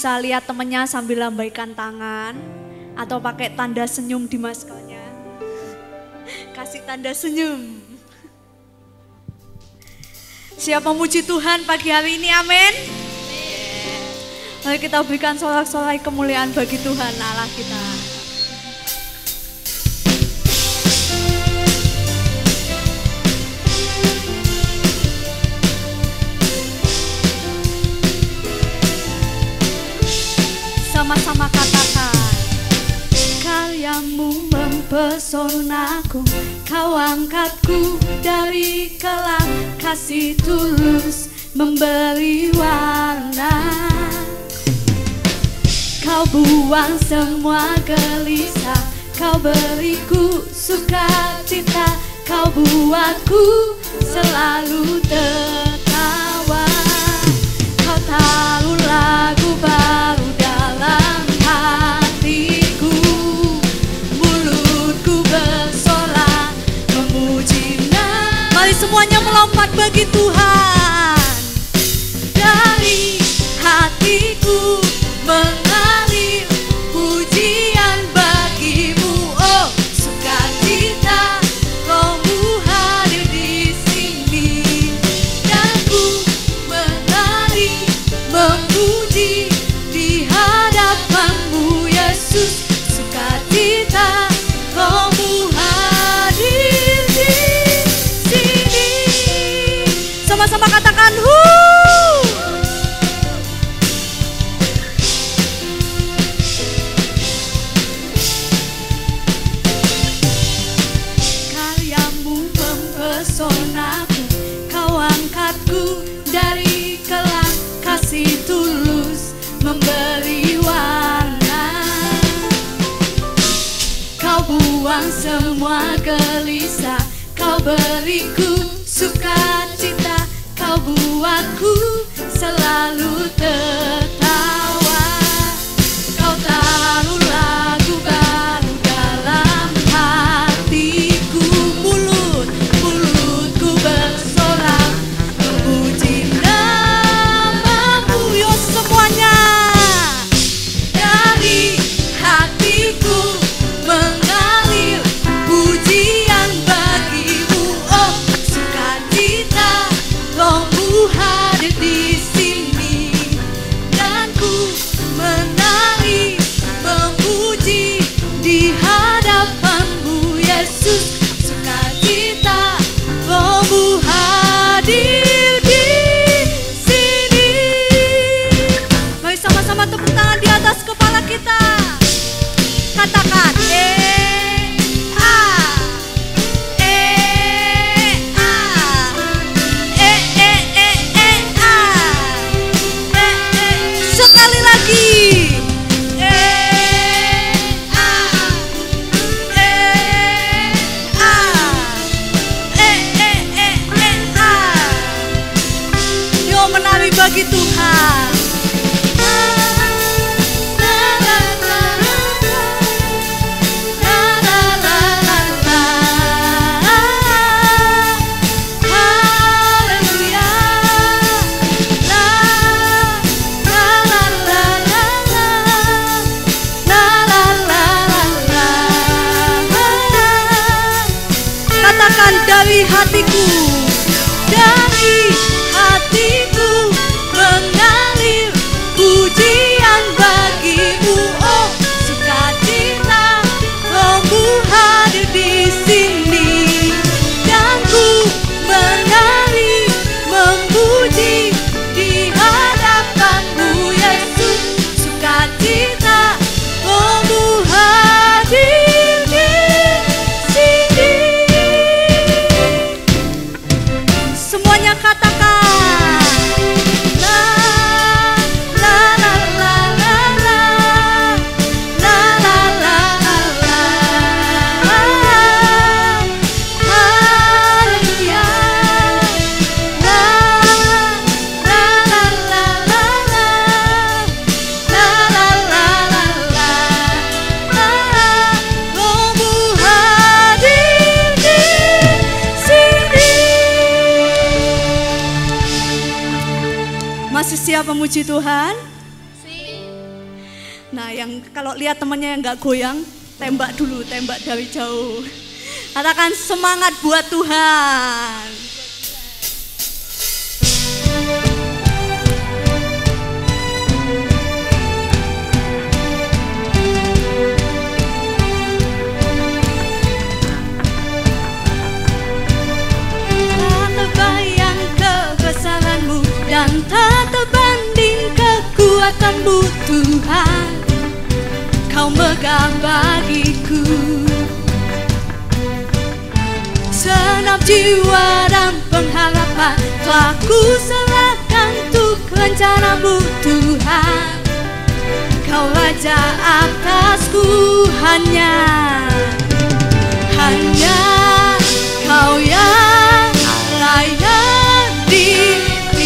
bisa lihat temennya sambil lambaikan tangan atau pakai tanda senyum di maskernya. Kasih tanda senyum. Siap memuji Tuhan pagi hari ini, amin. Mari kita berikan sorak-sorai kemuliaan bagi Tuhan Allah kita. Sama-sama katakan, karyamu mempesonaku, kau angkatku dari kelam, kasih tulus memberi warna. Kau buang semua gelisah, kau beriku sukacita, kau buatku selalu tertawa. Kau taruh lagu baru dalam hatiku, mulutku bersorak memuji nama. Mari semuanya melompat bagi Tuhan. Dari hatiku mengalir pujian bagimu, oh sukacita Rohmu hadir di sini, dan ku menari memuji di hadapanmu Yesus, sukacita Rohmu hadir di sini. Sama-sama katakan karyamu mempesonaku, kau angkatku dari kelam, kasih tulus memberi warna. Kau buang semua gelisah, kau beriku sukacita, kau buatku selalu tertawa. Kau taruh lagu baru dalam hatiku, mulutku bersorak memuji namamu. Yo semuanya. Dari hatiku mengalir pujian bagimu, oh sukacita Rohmu hadir di sini, dan ku menari memuji di hadapanmu Yesus, sukacita Rohmu hadir di sini. Mari sama-sama tepuk tangan di atas kepala kita. Katakan sekali lagi. Yo menari bagi Tuhan. Katakan dari hatiku, dari hatiku mengalir pujian bagimu, oh sukacita Rohmu hadir di sini, dan ku menari memuji di hadapanmu Yesus, sukacita Rohmu hadir di sini. Semuanya katakan la la la la la la la la la la. Haleluya. La la la la la la la la la la. Rohmu hadir di sini. Masih siap memuji Tuhan? Nah, yang kalau lihat temannya yang nggak goyang, tembak dulu, tembak dari jauh. Katakan semangat buat Tuhan. Tak terbayang kebesaranmu dan tak terbanding kekuatanmu Tuhan. Kau megah bagiku senap jiwa dan pengharapan telah ku serahkan untuk rencanamu Tuhan. Kau raja atasku, hanya Kau yang layak ditinggikan.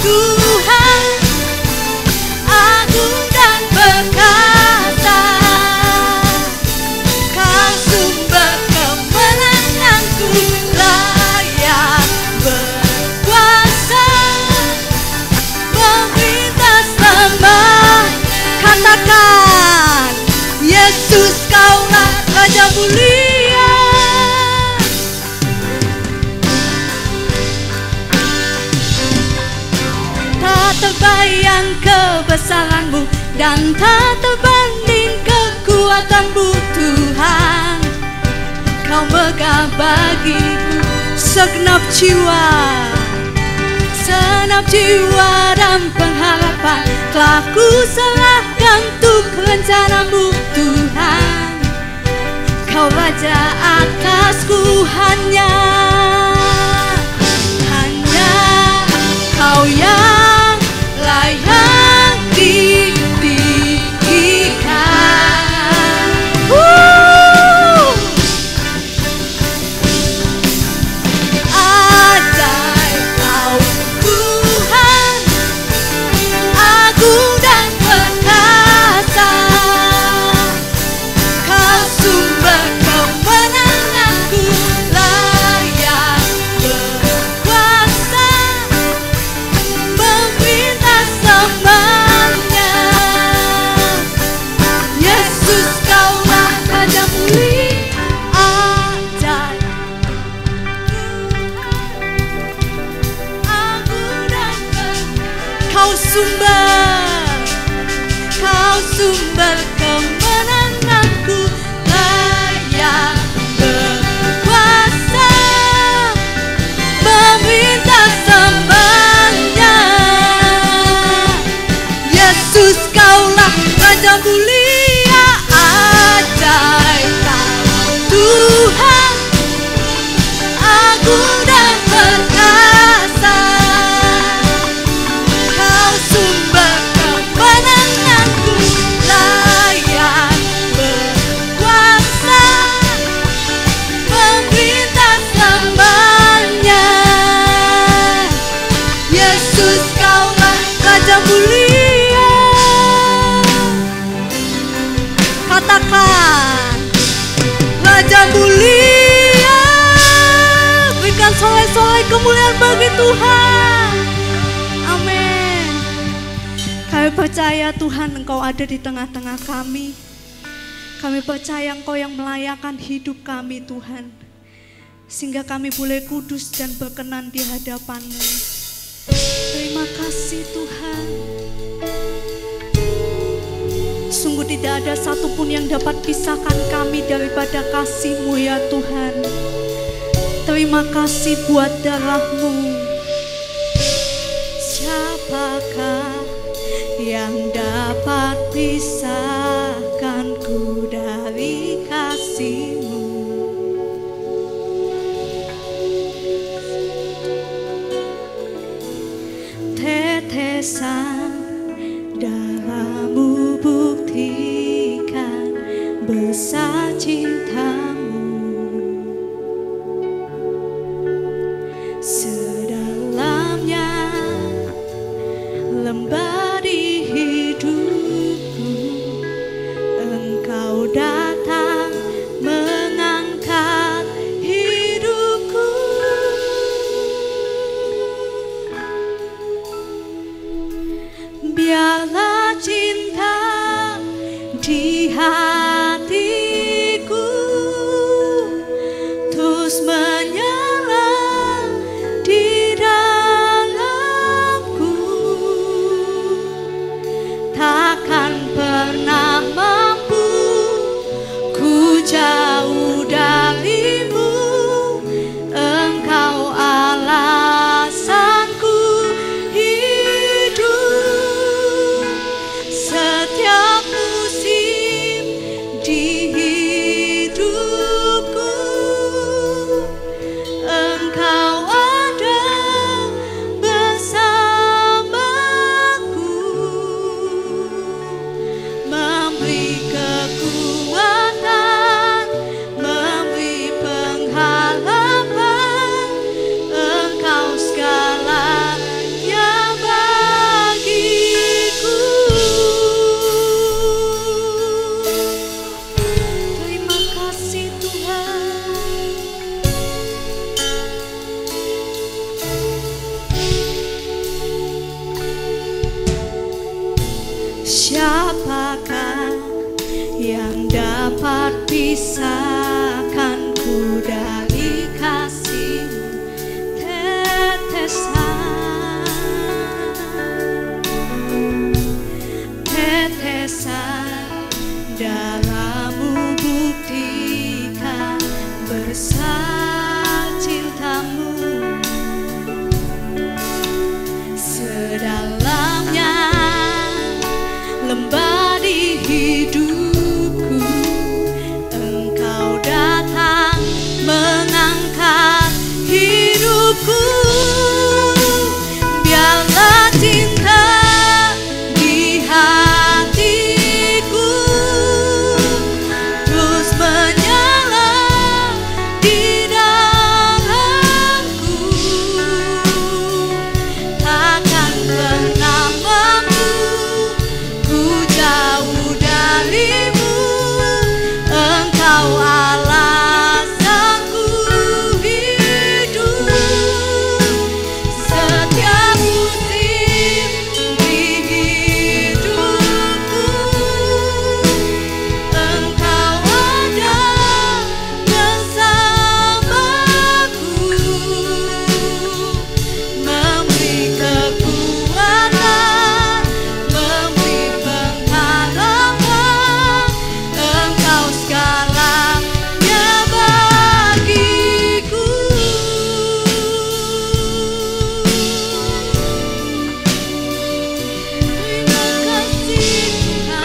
Tuhan, agung dan perkasa, Kau sumber kemenanganku, layak berkuasa, meminta selamat. Katakan, Yesus Kaulah Raja mulia. Terbayang kebesaranmu dan tak terbanding kekuatanmu Tuhan. Kau megah bagiku segenap jiwa dan pengharapan telah ku serahkan untuk rencanamu Tuhan. Kau raja atasku, hanya Kau yang layak ditinggikan. Ajaib Kau Tuhan, agung dan perkasa, Kau sumber kemenanganku, layak berkuasa, meminta semuanya. Yesus Kaulah Raja mulia. Ajaib, agung dan perkasa, Kau sumber kemenanganku, layak berkuasa, meminta sembahnya. Yesus Kaulah Raja mulia. Ajaib Kau Tuhan, agung dan perkasa, Kau sumber kemenanganku, layak berkuasa, meminta sembahnya. Yesus Kaulah Raja mulia. Katakan, Raja mulia. Berikan sorai-sorai kemuliaan bagi Tuhan. Amin. Kami percaya Tuhan Engkau ada di tengah-tengah kami. Kami percaya Engkau yang melayakkan hidup kami Tuhan, sehingga kami boleh kudus dan berkenan di hadapan-Mu. Terima kasih Tuhan. Sungguh tidak ada satupun yang dapat pisahkan kami daripada kasih-Mu ya Tuhan. Terima kasih buat darah-Mu. Siapakah yang dapat pisahkanku dari kasih-Mu? Tetesan darah-Mu buktikan besar cinta-Mu. Sedalamnya lembah di hidupku, Engkau besar cintamu, sedalamnya lembah di hidupku, Engkau datang mengangkat hidupku. Biarlah cinta di hatiku terus menyala di dalamku, takkan pernah mampu ku jauh darimu. Engkau alasanku hidup, setiap musim di hidupku Engkau ada bersamaku, memberi kekuatan, memberi pengharapan. Engkau segalanya bagiku. Terima kasih Tuhan,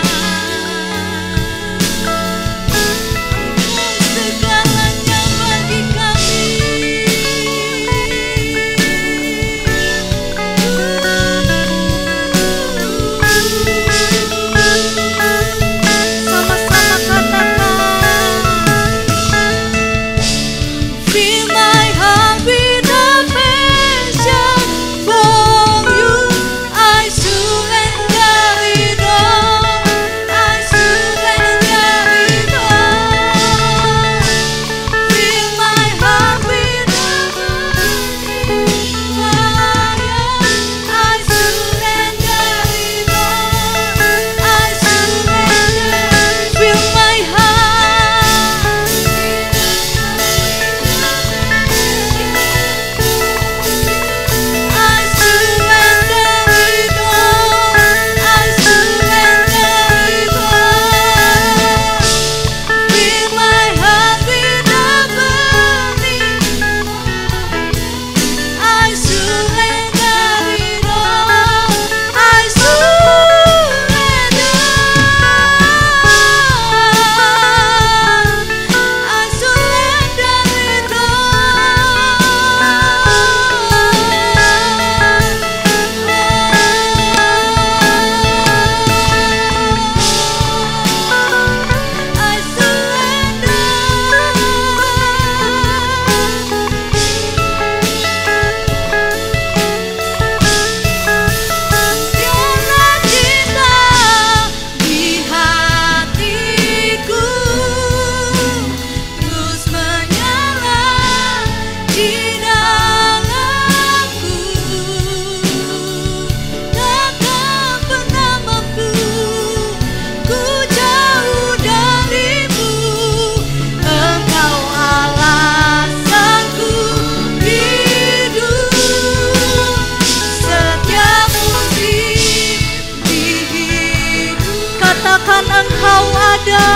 segalanya bagi kami. Sama-sama katakan, fill my heart with affection for you. I surrender it all. I surrender it all. Fill my heart with burning fire. I surrender it all. I surrender. Fill my heart. I surrender it all. I surrender it all. Fill my heart with a burning. I surrender it all. I surrender. I surrender it all. I surrender. Biarlah cinta di hatiku terus menyala di dalamku, takkan pernah mampu ku jauh darimu. Engkau alasanku hidup, setiap musim di hidup. Katakan Engkau ada.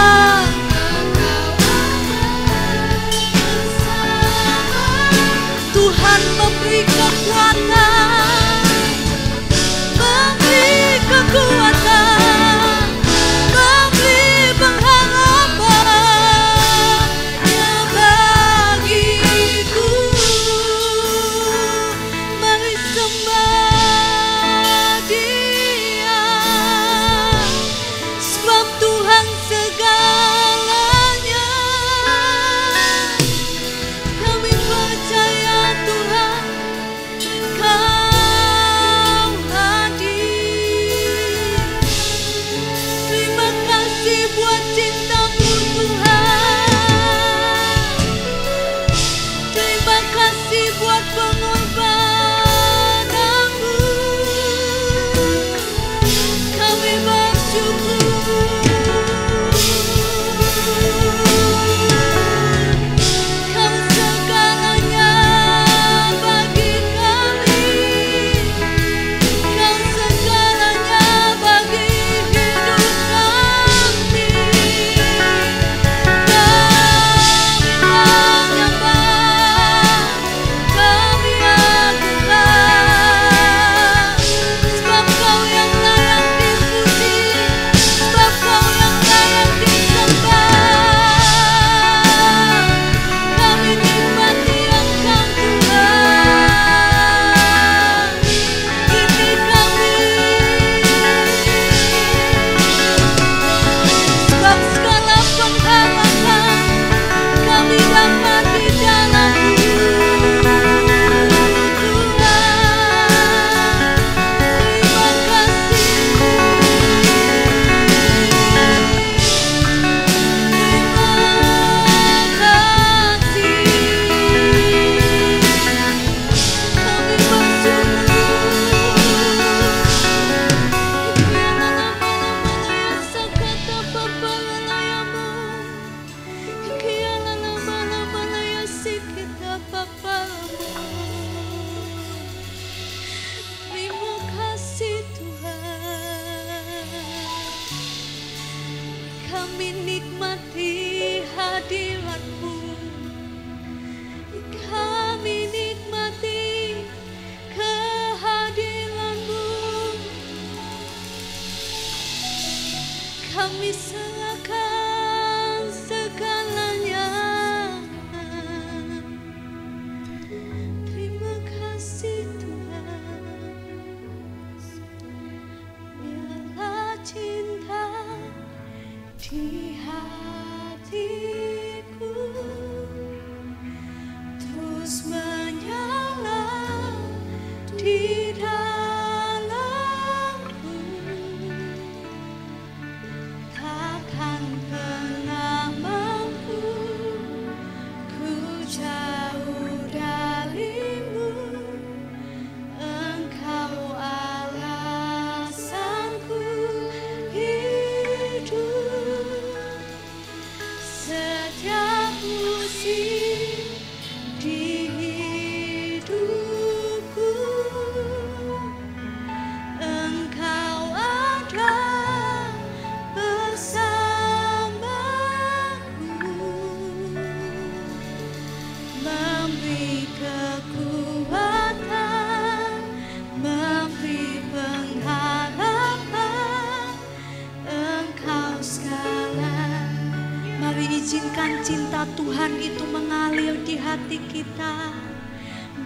izinkan cinta Tuhan itu mengalir di hati kita.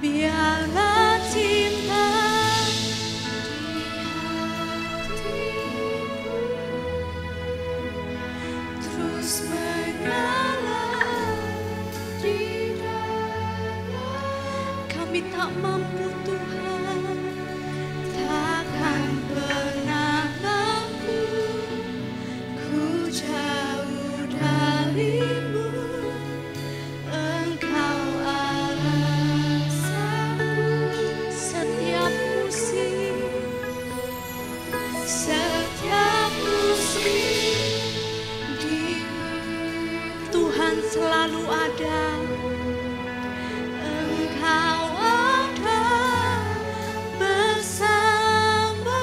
Biarlah cinta terus mengalir di dalam. Kami tak mampu Tuhan, takkan pernah mampu. Ku jauh darimu, Engkau alasanku. Setiap musim Tuhan selalu ada. Engkau ada bersamaku,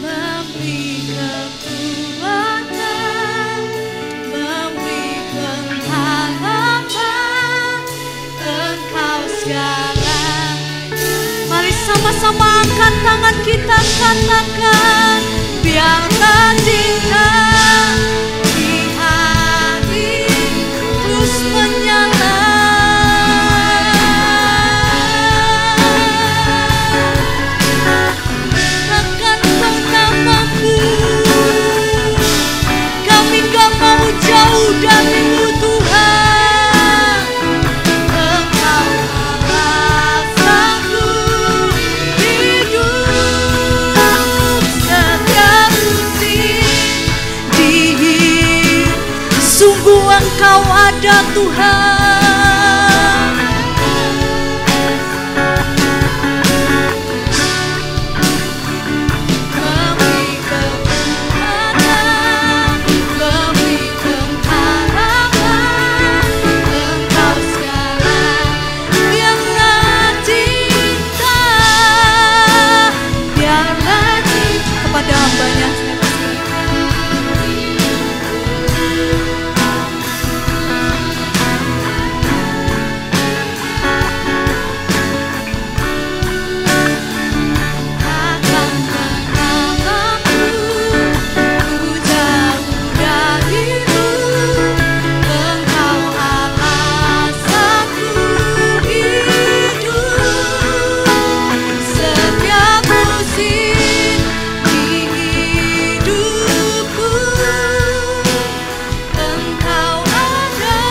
memberi kekuatan, memberi pengharapan. Engkau segala. Mari sama-sama angkat tangan kita, katakan, biarlah cinta di hati terus menyala. Takkan pernah mampu, kami gak mau jauh darimu Tuhan. Engkau alasanku hidup setiap musim di hidup. Sungguh Engkau ada Tuhan. Memberi kekuatan, memberi pengharapan. Engkau segala. Biarlah cinta, biarlah cinta kepada hambanya. Takkan pernah mampu ku jauh darimu. Engkau alasanku hidup setiap musim di hidupku. Engkau ada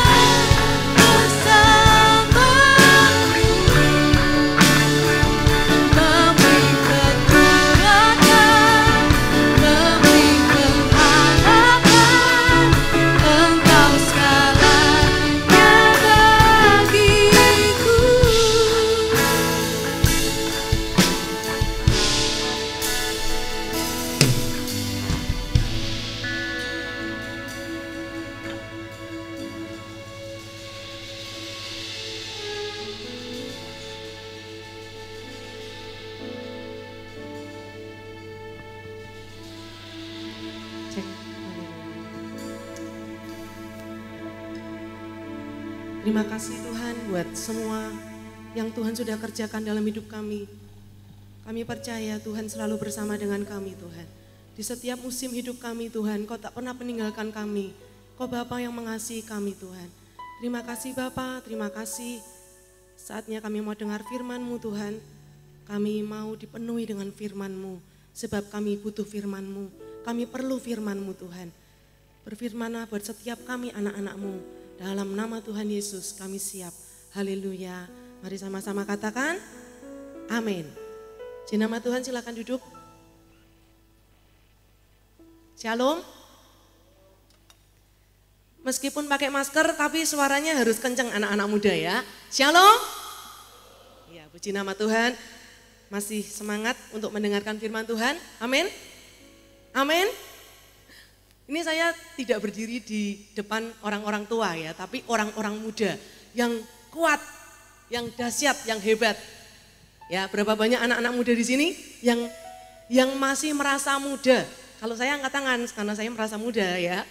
bersamaku, memberi kekuatan, memberi pengharapan. Engkau segalanya bagiku. Terima kasih Tuhan buat semua yang Tuhan sudah kerjakan dalam hidup kami. Kami percaya Tuhan selalu bersama dengan kami Tuhan. Di setiap musim hidup kami Tuhan, Kau tak pernah meninggalkan kami. Kau Bapa yang mengasihi kami Tuhan. Terima kasih Bapa, terima kasih. Saatnya kami mau dengar firman-Mu Tuhan. Kami mau dipenuhi dengan firman-Mu. Sebab kami butuh firman-Mu. Kami perlu firman-Mu Tuhan. Berfirmanlah buat setiap kami anak-anak-Mu. Dalam nama Tuhan Yesus kami siap. Haleluya. Mari sama-sama katakan amin. Di nama Tuhan silakan duduk. Shalom. Meskipun pakai masker tapi suaranya harus kencang anak-anak muda ya. Shalom. Ya, puji nama Tuhan. Masih semangat untuk mendengarkan firman Tuhan. Amin. Amin. Ini saya tidak berdiri di depan orang-orang tua ya, tapi orang-orang muda yang kuat, yang dahsyat, yang hebat. Ya, berapa banyak anak-anak muda di sini yang masih merasa muda. Kalau saya angkat tangan karena saya merasa muda ya.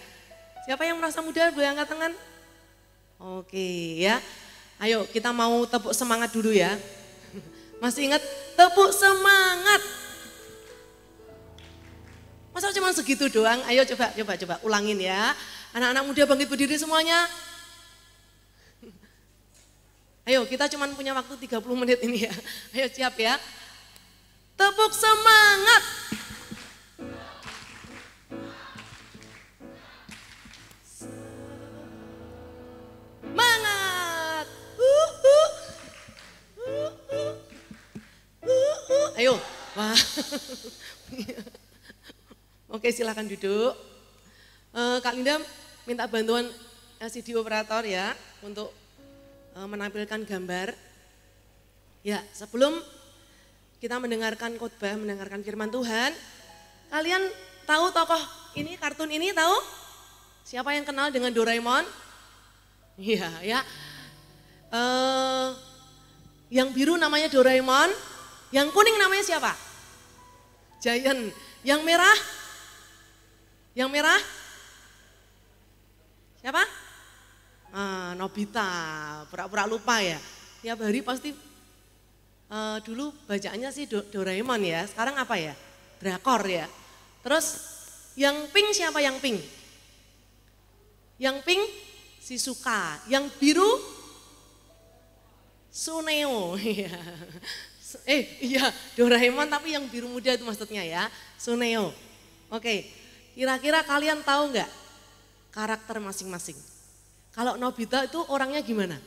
Siapa yang merasa muda boleh angkat tangan? Oke ya. Ayo kita mau tepuk semangat dulu ya. Masih ingat tepuk semangat? Masa cuma segitu doang? Ayo coba ulangin ya. Anak-anak muda bangkit berdiri semuanya. Ayo kita cuma punya waktu 30 menit ini ya. Ayo siap ya. Tepuk semangat. Semangat. Ayo. Wah. Oke, silakan duduk. Kak Linda minta bantuan CD operator ya untuk menampilkan gambar. Ya, sebelum kita mendengarkan khotbah, mendengarkan firman Tuhan, kalian tahu tokoh ini, kartun ini tahu? Siapa yang kenal dengan Doraemon? Iya, ya. Yang biru namanya Doraemon, yang kuning namanya siapa? Giant. Yang merah? Yang merah? Siapa? Nobita, pura-pura lupa ya. Tiap hari pasti dulu bacaannya sih Doraemon ya, sekarang apa ya? Drakor ya. Terus yang pink siapa yang pink? Yang pink Shizuka, yang biru Suneo. Iya Doraemon tapi yang biru muda itu maksudnya ya, Suneo. Oke, kira-kira kalian tahu nggak karakter masing-masing? Kalau Nobita itu orangnya gimana?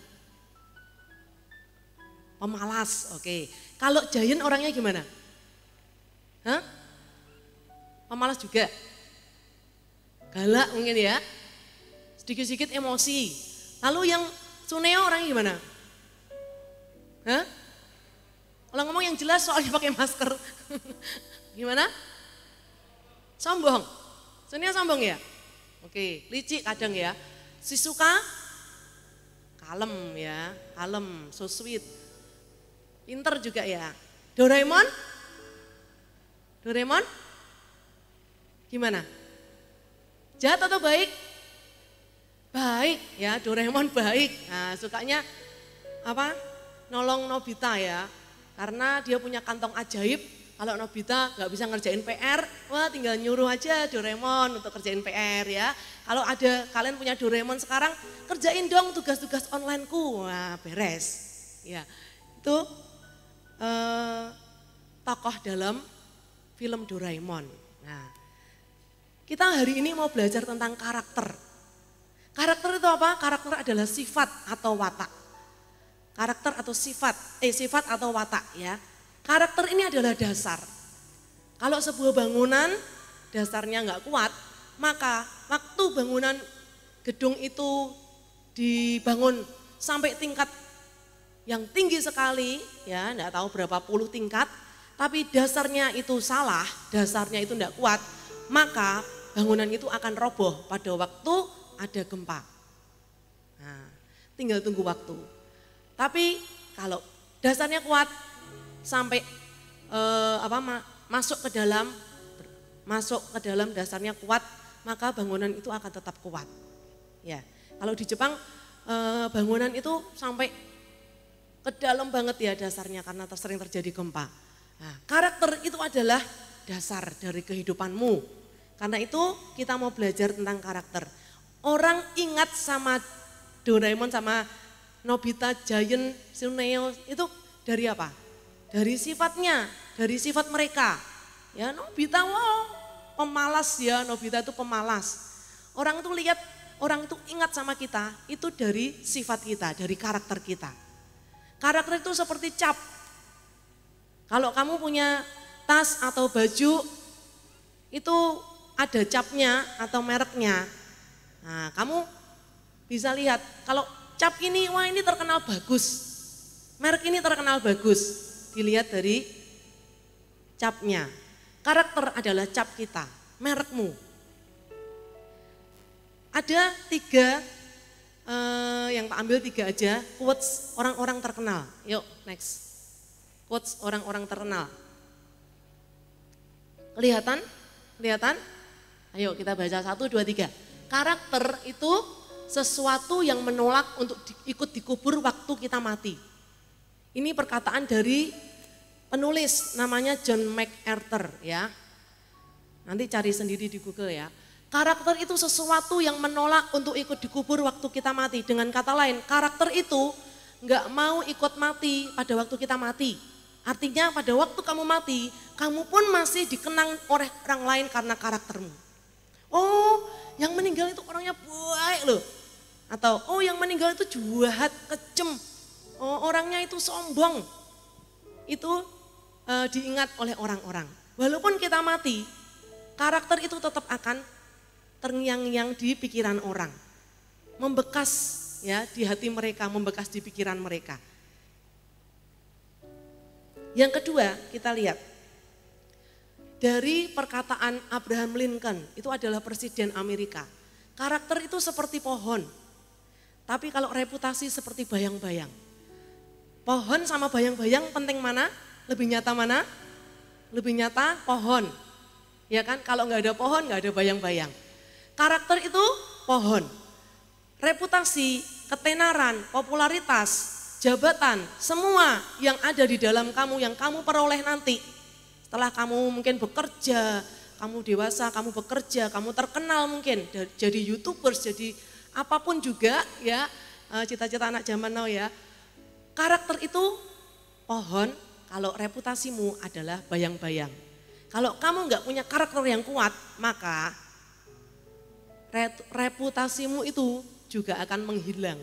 Pemalas, oke. Kalau Giant orangnya gimana? Hah? Pemalas juga? Galak mungkin ya? Sedikit-sedikit emosi. Lalu yang Suneo orangnya gimana? Hah? Kalau ngomong yang jelas soalnya pakai masker. Gimana? Sombong? Suneo sombong ya? Oke, licik kadang ya. Shizuka kalem ya, kalem, so sweet. Pinter juga ya. Doraemon? Doraemon? Gimana? Jahat atau baik? Baik ya, Doraemon baik. Nah, sukanya apa? Nolong Nobita ya. Karena dia punya kantong ajaib. Kalau Nobita nggak bisa ngerjain PR, wah tinggal nyuruh aja Doraemon untuk kerjain PR ya. Kalau ada kalian punya Doraemon sekarang, kerjain dong tugas-tugas onlineku, wah beres. Ya, itu tokoh dalam film Doraemon. Nah, kita hari ini mau belajar tentang karakter. Karakter itu apa? Karakter adalah sifat atau watak. Karakter atau sifat atau watak ya. Karakter ini adalah dasar. Kalau sebuah bangunan dasarnya nggak kuat, maka waktu bangunan gedung itu dibangun sampai tingkat yang tinggi sekali, ya nggak tahu berapa puluh tingkat, tapi dasarnya itu salah, dasarnya itu nggak kuat, maka bangunan itu akan roboh pada waktu ada gempa. Nah, tinggal tunggu waktu. Tapi kalau dasarnya kuat, sampai masuk ke dalam dasarnya kuat, maka bangunan itu akan tetap kuat. Ya, kalau di Jepang bangunan itu sampai ke dalam banget ya dasarnya karena sering terjadi gempa. Nah, karakter itu adalah dasar dari kehidupanmu. Karena itu kita mau belajar tentang karakter. Orang ingat sama Doraemon sama Nobita, Giant, Suneo itu dari apa? Dari sifatnya, dari sifat mereka. Ya, Nobita pemalas ya, Nobita itu pemalas. Orang itu lihat, orang itu ingat sama kita, itu dari sifat kita, dari karakter kita. Karakter itu seperti cap. Kalau kamu punya tas atau baju, itu ada capnya atau mereknya. Nah, kamu bisa lihat, kalau cap ini, wah ini terkenal bagus. Merek ini terkenal bagus. Dilihat dari capnya. Karakter adalah cap kita, merekmu. Ada 3, yang tak ambil 3 aja, quotes orang-orang terkenal. Yuk next, quotes orang-orang terkenal. Kelihatan? Kelihatan? Ayo kita baca 1, 2, 3. Karakter itu sesuatu yang menolak untuk ikut dikubur waktu kita mati. Ini perkataan dari penulis namanya John MacArthur ya. Nanti cari sendiri di Google ya. Karakter itu sesuatu yang menolak untuk ikut dikubur waktu kita mati. Dengan kata lain, karakter itu nggak mau ikut mati pada waktu kita mati. Artinya pada waktu kamu mati, kamu pun masih dikenang oleh orang lain karena karaktermu. Oh, yang meninggal itu orangnya baik loh. Atau, oh yang meninggal itu jahat, kejem. Oh orangnya itu sombong. Itu diingat oleh orang-orang. Walaupun kita mati, karakter itu tetap akan terngiang-ngiang di pikiran orang. Membekas ya di hati mereka, membekas di pikiran mereka. Yang kedua, kita lihat dari perkataan Abraham Lincoln, itu adalah presiden Amerika. Karakter itu seperti pohon, tapi kalau reputasi seperti bayang-bayang. Pohon sama bayang-bayang penting mana? Lebih nyata mana? Lebih nyata pohon. Ya kan, kalau nggak ada pohon nggak ada bayang-bayang. Karakter itu pohon. Reputasi, ketenaran, popularitas, jabatan, semua yang ada di dalam kamu, yang kamu peroleh nanti. Setelah kamu mungkin bekerja, kamu dewasa, kamu bekerja, kamu terkenal mungkin, jadi YouTubers, jadi apapun juga ya, cita-cita anak zaman now ya. Karakter itu pohon, kalau reputasimu adalah bayang-bayang. Kalau kamu nggak punya karakter yang kuat, maka reputasimu itu juga akan menghilang.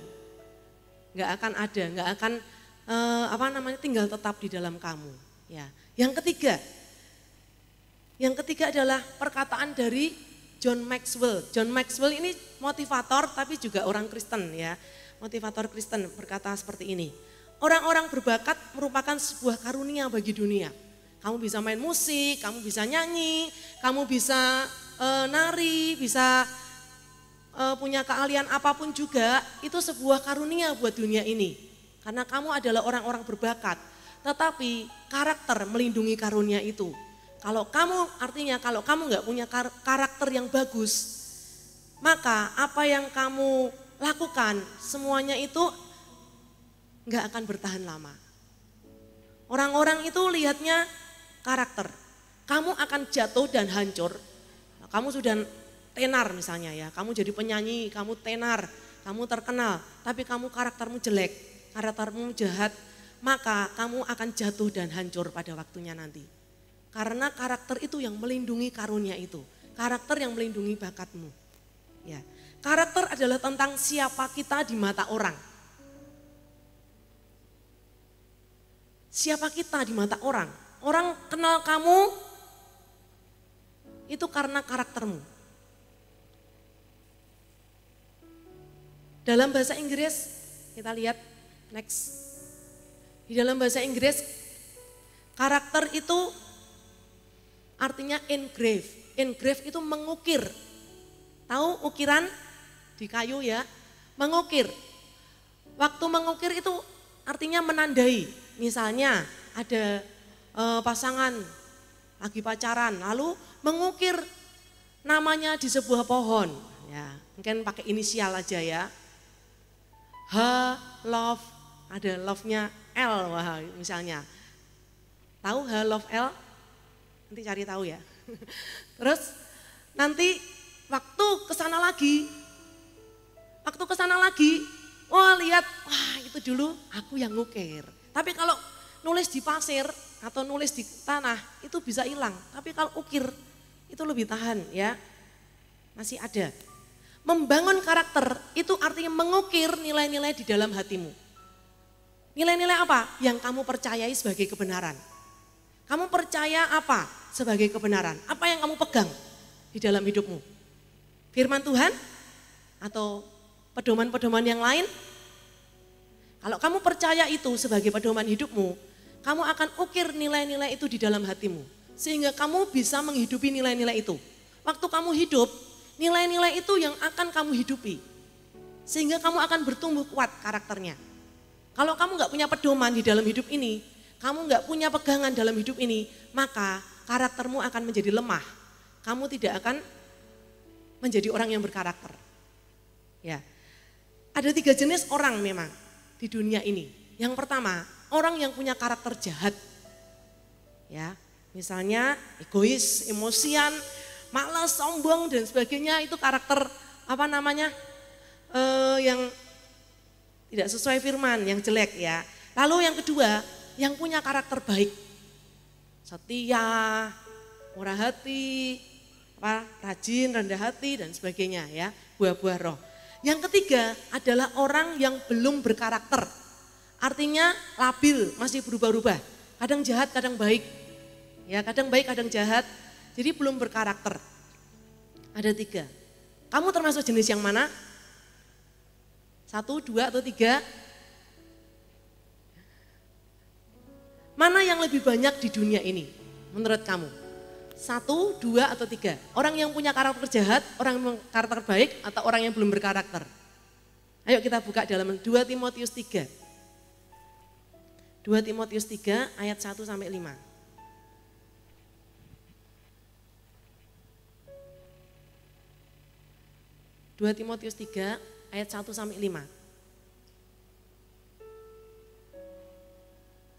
Nggak akan ada, nggak akan tinggal tetap di dalam kamu. Ya. Yang ketiga adalah perkataan dari John Maxwell. John Maxwell ini motivator tapi juga orang Kristen ya. Motivator Kristen berkata seperti ini. Orang-orang berbakat merupakan sebuah karunia bagi dunia. Kamu bisa main musik, kamu bisa nyanyi, kamu bisa nari, bisa punya keahlian apapun juga, itu sebuah karunia buat dunia ini. Karena kamu adalah orang-orang berbakat. Tetapi karakter melindungi karunia itu. Kalau kamu nggak punya karakter yang bagus, maka apa yang kamu lakukan semuanya itu nggak akan bertahan lama. Orang-orang itu lihatnya karakter. Kamu akan jatuh dan hancur. Kamu sudah tenar misalnya ya, kamu jadi penyanyi, kamu tenar, kamu terkenal, tapi kamu karaktermu jelek, karaktermu jahat, maka kamu akan jatuh dan hancur pada waktunya nanti. Karena karakter itu yang melindungi karunia itu, karakter yang melindungi bakatmu. Ya, karakter adalah tentang siapa kita di mata orang. Siapa kita di mata orang? Orang kenal kamu itu karena karaktermu. Dalam bahasa Inggris, kita lihat next. Di dalam bahasa Inggris, karakter itu artinya engrave. Engrave itu mengukir. Tahu ukiran di kayu ya? Mengukir. Waktu mengukir itu artinya menandai. Misalnya ada pasangan lagi pacaran, lalu mengukir namanya di sebuah pohon. Ya, mungkin pakai inisial aja ya. H, love, ada love-nya L, wah misalnya. Tahu H, love, L? Nanti cari tahu ya. Terus nanti waktu kesana lagi, wah lihat, wah itu dulu aku yang ngukir. Tapi kalau nulis di pasir atau nulis di tanah itu bisa hilang. Tapi kalau ukir itu lebih tahan ya, masih ada. Membangun karakter itu artinya mengukir nilai-nilai di dalam hatimu. Nilai-nilai apa? Yang kamu percayai sebagai kebenaran. Kamu percaya apa sebagai kebenaran? Apa yang kamu pegang di dalam hidupmu? Firman Tuhan? Atau pedoman-pedoman yang lain? Kalau kamu percaya itu sebagai pedoman hidupmu, kamu akan ukir nilai-nilai itu di dalam hatimu. Sehingga kamu bisa menghidupi nilai-nilai itu. Waktu kamu hidup, nilai-nilai itu yang akan kamu hidupi. Sehingga kamu akan bertumbuh kuat karakternya. Kalau kamu nggak punya pedoman di dalam hidup ini, kamu nggak punya pegangan dalam hidup ini, maka karaktermu akan menjadi lemah. Kamu tidak akan menjadi orang yang berkarakter. Ya, ada 3 jenis orang memang di dunia ini. Yang pertama, orang yang punya karakter jahat. Ya, misalnya egois, emosian, malas, sombong dan sebagainya, itu karakter yang tidak sesuai firman, yang jelek ya. Lalu yang kedua, yang punya karakter baik, setia, murah hati, rajin, rendah hati dan sebagainya ya, buah-buah roh. Yang ketiga adalah orang yang belum berkarakter, artinya labil, masih berubah-ubah, kadang jahat, kadang baik, ya kadang baik, kadang jahat, jadi belum berkarakter. Ada 3. Kamu termasuk jenis yang mana? 1, 2 atau 3? Mana yang lebih banyak di dunia ini menurut kamu? 1, 2 atau 3? Orang yang punya karakter jahat, orang yang punya karakter baik, atau orang yang belum berkarakter? Ayo kita buka dalam 2 Timotius 3. 2 Timotius 3 ayat 1 sampai 5. 2 Timotius 3 ayat 1 sampai 5.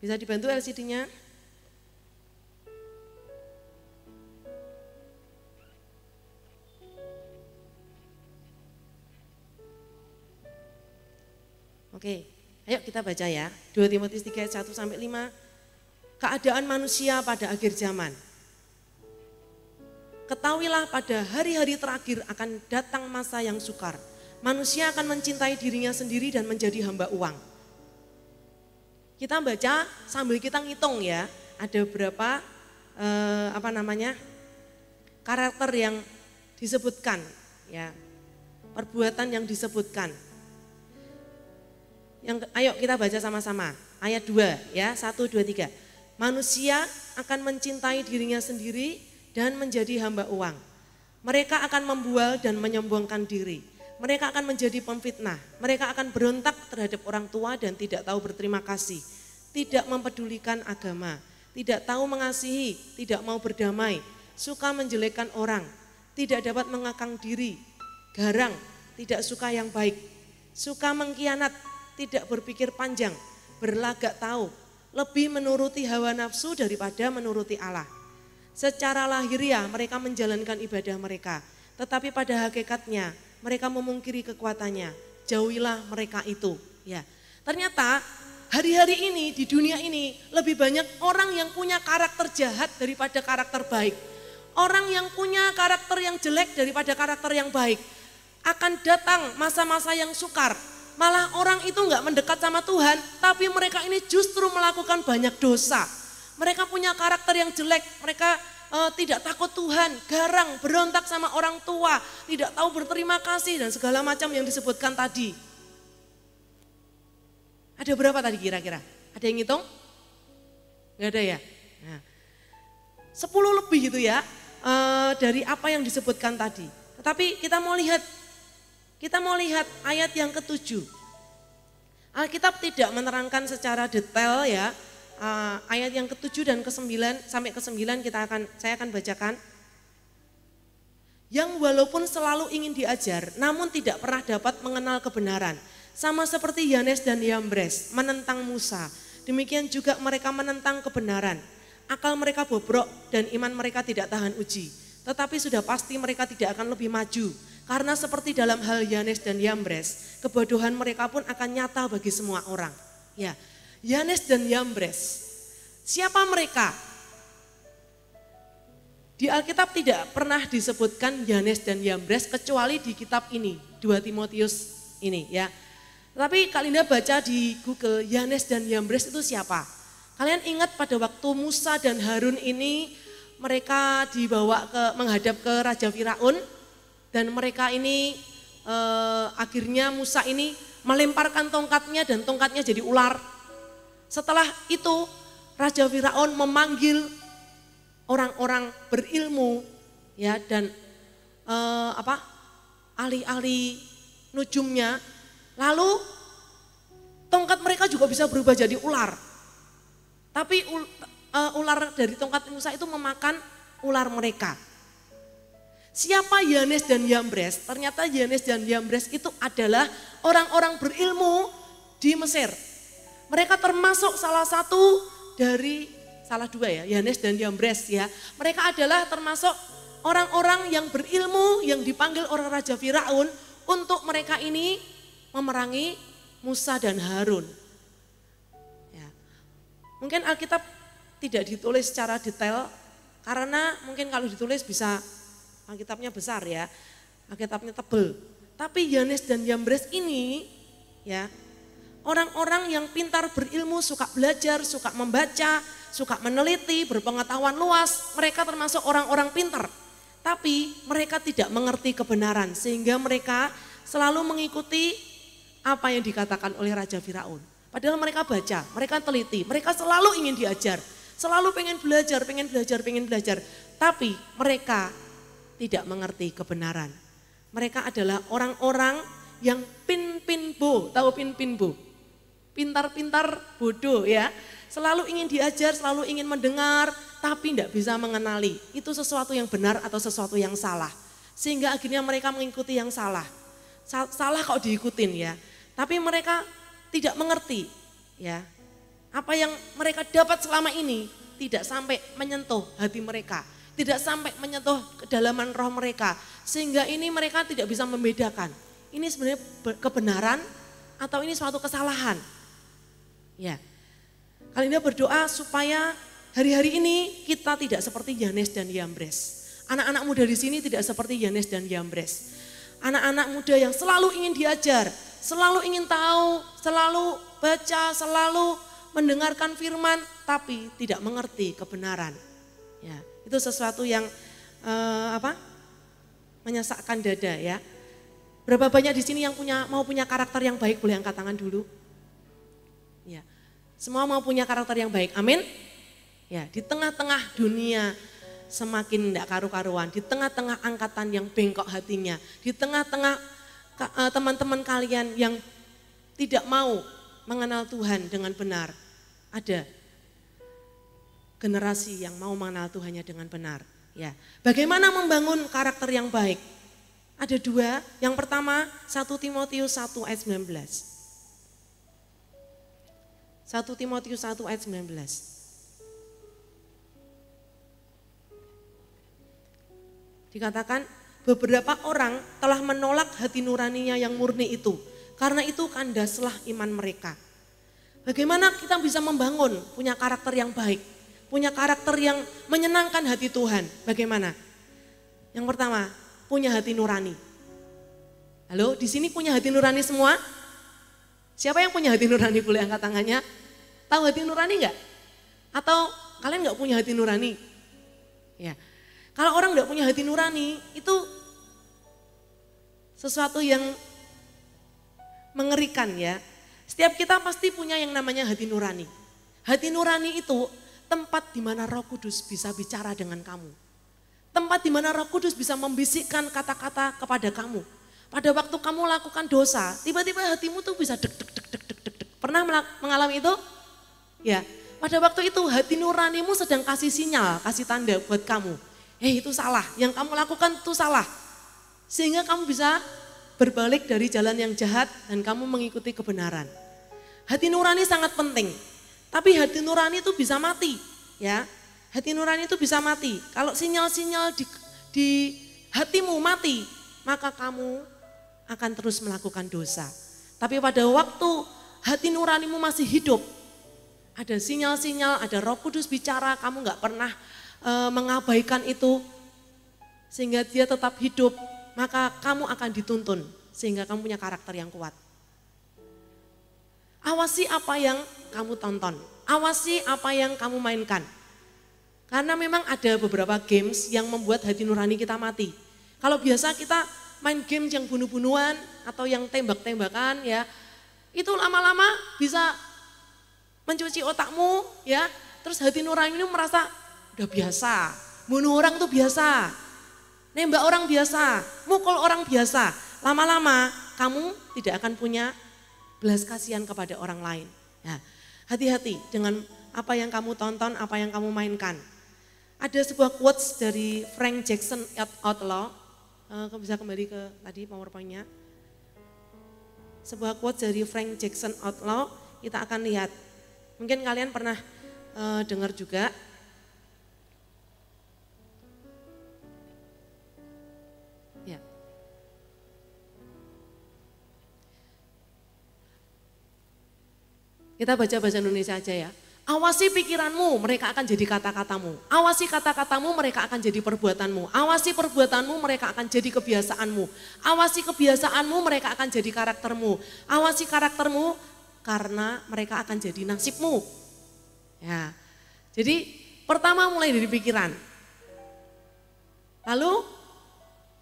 Bisa dibantu LCD-nya? Oke, ayo kita baca ya. 2 Timotius 3 ayat 1 sampai 5. Keadaan manusia pada akhir zaman. Ketahuilah pada hari-hari terakhir akan datang masa yang sukar. Manusia akan mencintai dirinya sendiri dan menjadi hamba uang. Kita baca sambil kita ngitung ya, ada berapa karakter yang disebutkan ya, perbuatan yang disebutkan. Ayo kita baca sama-sama, ayat 2 ya, 1, 2, 3. Manusia akan mencintai dirinya sendiri dan menjadi hamba uang. Mereka akan membual dan menyombongkan diri. Mereka akan menjadi pemfitnah, mereka akan berontak terhadap orang tua dan tidak tahu berterima kasih, tidak mempedulikan agama, tidak tahu mengasihi, tidak mau berdamai, suka menjelekkan orang, tidak dapat mengekang diri, garang, tidak suka yang baik, suka mengkhianat, tidak berpikir panjang, berlagak tahu, lebih menuruti hawa nafsu daripada menuruti Allah. Secara lahiriah mereka menjalankan ibadah mereka, tetapi pada hakikatnya mereka memungkiri kekuatannya. Jauhilah mereka itu. Ya, ternyata hari-hari ini di dunia ini lebih banyak orang yang punya karakter jahat daripada karakter baik. Orang yang punya karakter yang jelek daripada karakter yang baik. Akan datang masa-masa yang sukar. Malah orang itu enggak mendekat sama Tuhan, tapi mereka ini justru melakukan banyak dosa. Mereka punya karakter yang jelek, mereka tidak takut Tuhan, garang, berontak sama orang tua, tidak tahu berterima kasih dan segala macam yang disebutkan tadi. Ada berapa tadi kira-kira? Ada yang ngitung? Gak ada ya? Nah, 10 lebih gitu ya dari apa yang disebutkan tadi. Tetapi kita mau lihat ayat yang ke-7. Alkitab tidak menerangkan secara detail ya. Ayat yang ke-7 dan ke-9 sampai ke-9 saya akan bacakan. Yang walaupun selalu ingin diajar namun tidak pernah dapat mengenal kebenaran. Sama seperti Yanes dan Yambres menentang Musa. Demikian juga mereka menentang kebenaran. Akal mereka bobrok dan iman mereka tidak tahan uji. Tetapi sudah pasti mereka tidak akan lebih maju. Karena seperti dalam hal Yanes dan Yambres, kebodohan mereka pun akan nyata bagi semua orang. Ya. Yanes dan Yambres, siapa mereka? Di Alkitab tidak pernah disebutkan Yanes dan Yambres kecuali di kitab ini, 2 Timotius ini ya. Tapi kalian baca di Google, Yanes dan Yambres itu siapa? Kalian ingat pada waktu Musa dan Harun ini mereka dibawa menghadap ke Raja Firaun dan mereka ini akhirnya Musa ini melemparkan tongkatnya dan tongkatnya jadi ular. Setelah itu Raja Firaun memanggil orang-orang berilmu ya dan ahli-ahli nujumnya, lalu tongkat mereka juga bisa berubah jadi ular. Tapi ular dari tongkat Musa itu memakan ular mereka. Siapa Yanes dan Yambres? Ternyata Yanes dan Yambres itu adalah orang-orang berilmu di Mesir. Mereka termasuk salah satu dari, salah dua ya, Yanes dan Yambres ya. Mereka adalah termasuk orang-orang yang berilmu yang dipanggil oleh Raja Firaun untuk mereka ini memerangi Musa dan Harun. Ya. Mungkin Alkitab tidak ditulis secara detail karena mungkin kalau ditulis bisa Alkitabnya besar ya, Alkitabnya tebel. Tapi Yanes dan Yambres ini ya orang-orang yang pintar berilmu, suka belajar, suka membaca, suka meneliti, berpengetahuan luas. Mereka termasuk orang-orang pintar. Tapi mereka tidak mengerti kebenaran sehingga mereka selalu mengikuti apa yang dikatakan oleh Raja Firaun. Padahal mereka baca, mereka teliti, mereka selalu ingin diajar. Selalu pengen belajar. Tapi mereka tidak mengerti kebenaran. Mereka adalah orang-orang yang pin-pin-bo, tahu pin-pin-bo? Pintar-pintar bodoh ya. Selalu ingin diajar, selalu ingin mendengar, tapi tidak bisa mengenali itu sesuatu yang benar atau sesuatu yang salah. Sehingga akhirnya mereka mengikuti yang salah. Salah kok diikutin ya. Tapi mereka tidak mengerti ya. Apa yang mereka dapat selama ini tidak sampai menyentuh hati mereka. Tidak sampai menyentuh kedalaman roh mereka. Sehingga ini mereka tidak bisa membedakan. Ini sebenarnya kebenaran atau ini suatu kesalahan. Ya. Kali ini berdoa supaya hari-hari ini kita tidak seperti Yanes dan Yambres. Anak-anak muda di sini tidak seperti Yanes dan Yambres. Anak-anak muda yang selalu ingin diajar, selalu ingin tahu, selalu baca, selalu mendengarkan firman, tapi tidak mengerti kebenaran. Ya, itu sesuatu yang menyesakkan dada ya. Berapa banyak di sini yang mau punya karakter yang baik, boleh angkat tangan dulu. Ya. Semua mau punya karakter yang baik, amin. Ya, di tengah-tengah dunia semakin tidak karu-karuan, di tengah-tengah angkatan yang bengkok hatinya, di tengah-tengah teman-teman kalian yang tidak mau mengenal Tuhan dengan benar, ada generasi yang mau mengenal Tuhannya dengan benar. Ya, bagaimana membangun karakter yang baik? Ada dua, yang pertama 1 Timotius 1 ayat 19. 1 Timotius 1 ayat 19. Dikatakan beberapa orang telah menolak hati nuraninya yang murni itu. Karena itu kandaslah iman mereka. Bagaimana kita bisa membangun punya karakter yang baik. Punya karakter yang menyenangkan hati Tuhan. Bagaimana? Yang pertama, punya hati nurani. Halo, di sini punya hati nurani semua? Siapa yang punya hati nurani boleh angkat tangannya? Tahu hati nurani enggak? Atau kalian enggak punya hati nurani? Ya. Kalau orang enggak punya hati nurani, itu sesuatu yang mengerikan ya. Setiap kita pasti punya yang namanya hati nurani. Hati nurani itu tempat di mana Roh Kudus bisa bicara dengan kamu. Tempat di mana Roh Kudus bisa membisikkan kata-kata kepada kamu. Pada waktu kamu lakukan dosa, tiba-tiba hatimu tuh bisa deg. Pernah mengalami itu? Ya, pada waktu itu hati nuranimu sedang kasih sinyal, kasih tanda buat kamu. Itu salah, yang kamu lakukan itu salah. Sehingga kamu bisa berbalik dari jalan yang jahat dan kamu mengikuti kebenaran. Hati nurani sangat penting, tapi hati nurani itu bisa mati. Ya, hati nurani itu bisa mati. Kalau sinyal-sinyal di hatimu mati, maka kamu akan terus melakukan dosa. Tapi pada waktu hati nuranimu masih hidup, ada sinyal-sinyal, ada Roh Kudus bicara, kamu gak pernah mengabaikan itu, sehingga dia tetap hidup, maka kamu akan dituntun, sehingga kamu punya karakter yang kuat. Awasi apa yang kamu tonton, awasi apa yang kamu mainkan. Karena memang ada beberapa games yang membuat hati nurani kita mati. Kalau biasa kita main game yang bunuh-bunuhan atau yang tembak-tembakan ya, itu lama-lama bisa mencuci otakmu ya, terus hati nurani ini merasa udah biasa, bunuh orang tuh biasa, nembak orang biasa, mukul orang biasa. Lama-lama kamu tidak akan punya belas kasihan kepada orang lain. Ya, hati-hati dengan apa yang kamu tonton, apa yang kamu mainkan. Ada sebuah quotes dari Frank Jackson Outlaw, bisa kembali ke tadi PowerPoint-nya. Sebuah quotes dari Frank Jackson Outlaw, kita akan lihat. Mungkin kalian pernah dengar juga. Kita baca bahasa Indonesia aja ya. Awasi pikiranmu, mereka akan jadi kata-katamu. Awasi kata-katamu, mereka akan jadi perbuatanmu. Awasi perbuatanmu, mereka akan jadi kebiasaanmu. Awasi kebiasaanmu, mereka akan jadi karaktermu. Awasi karaktermu, karena mereka akan jadi nasibmu. Ya, jadi pertama mulai dari pikiran. Lalu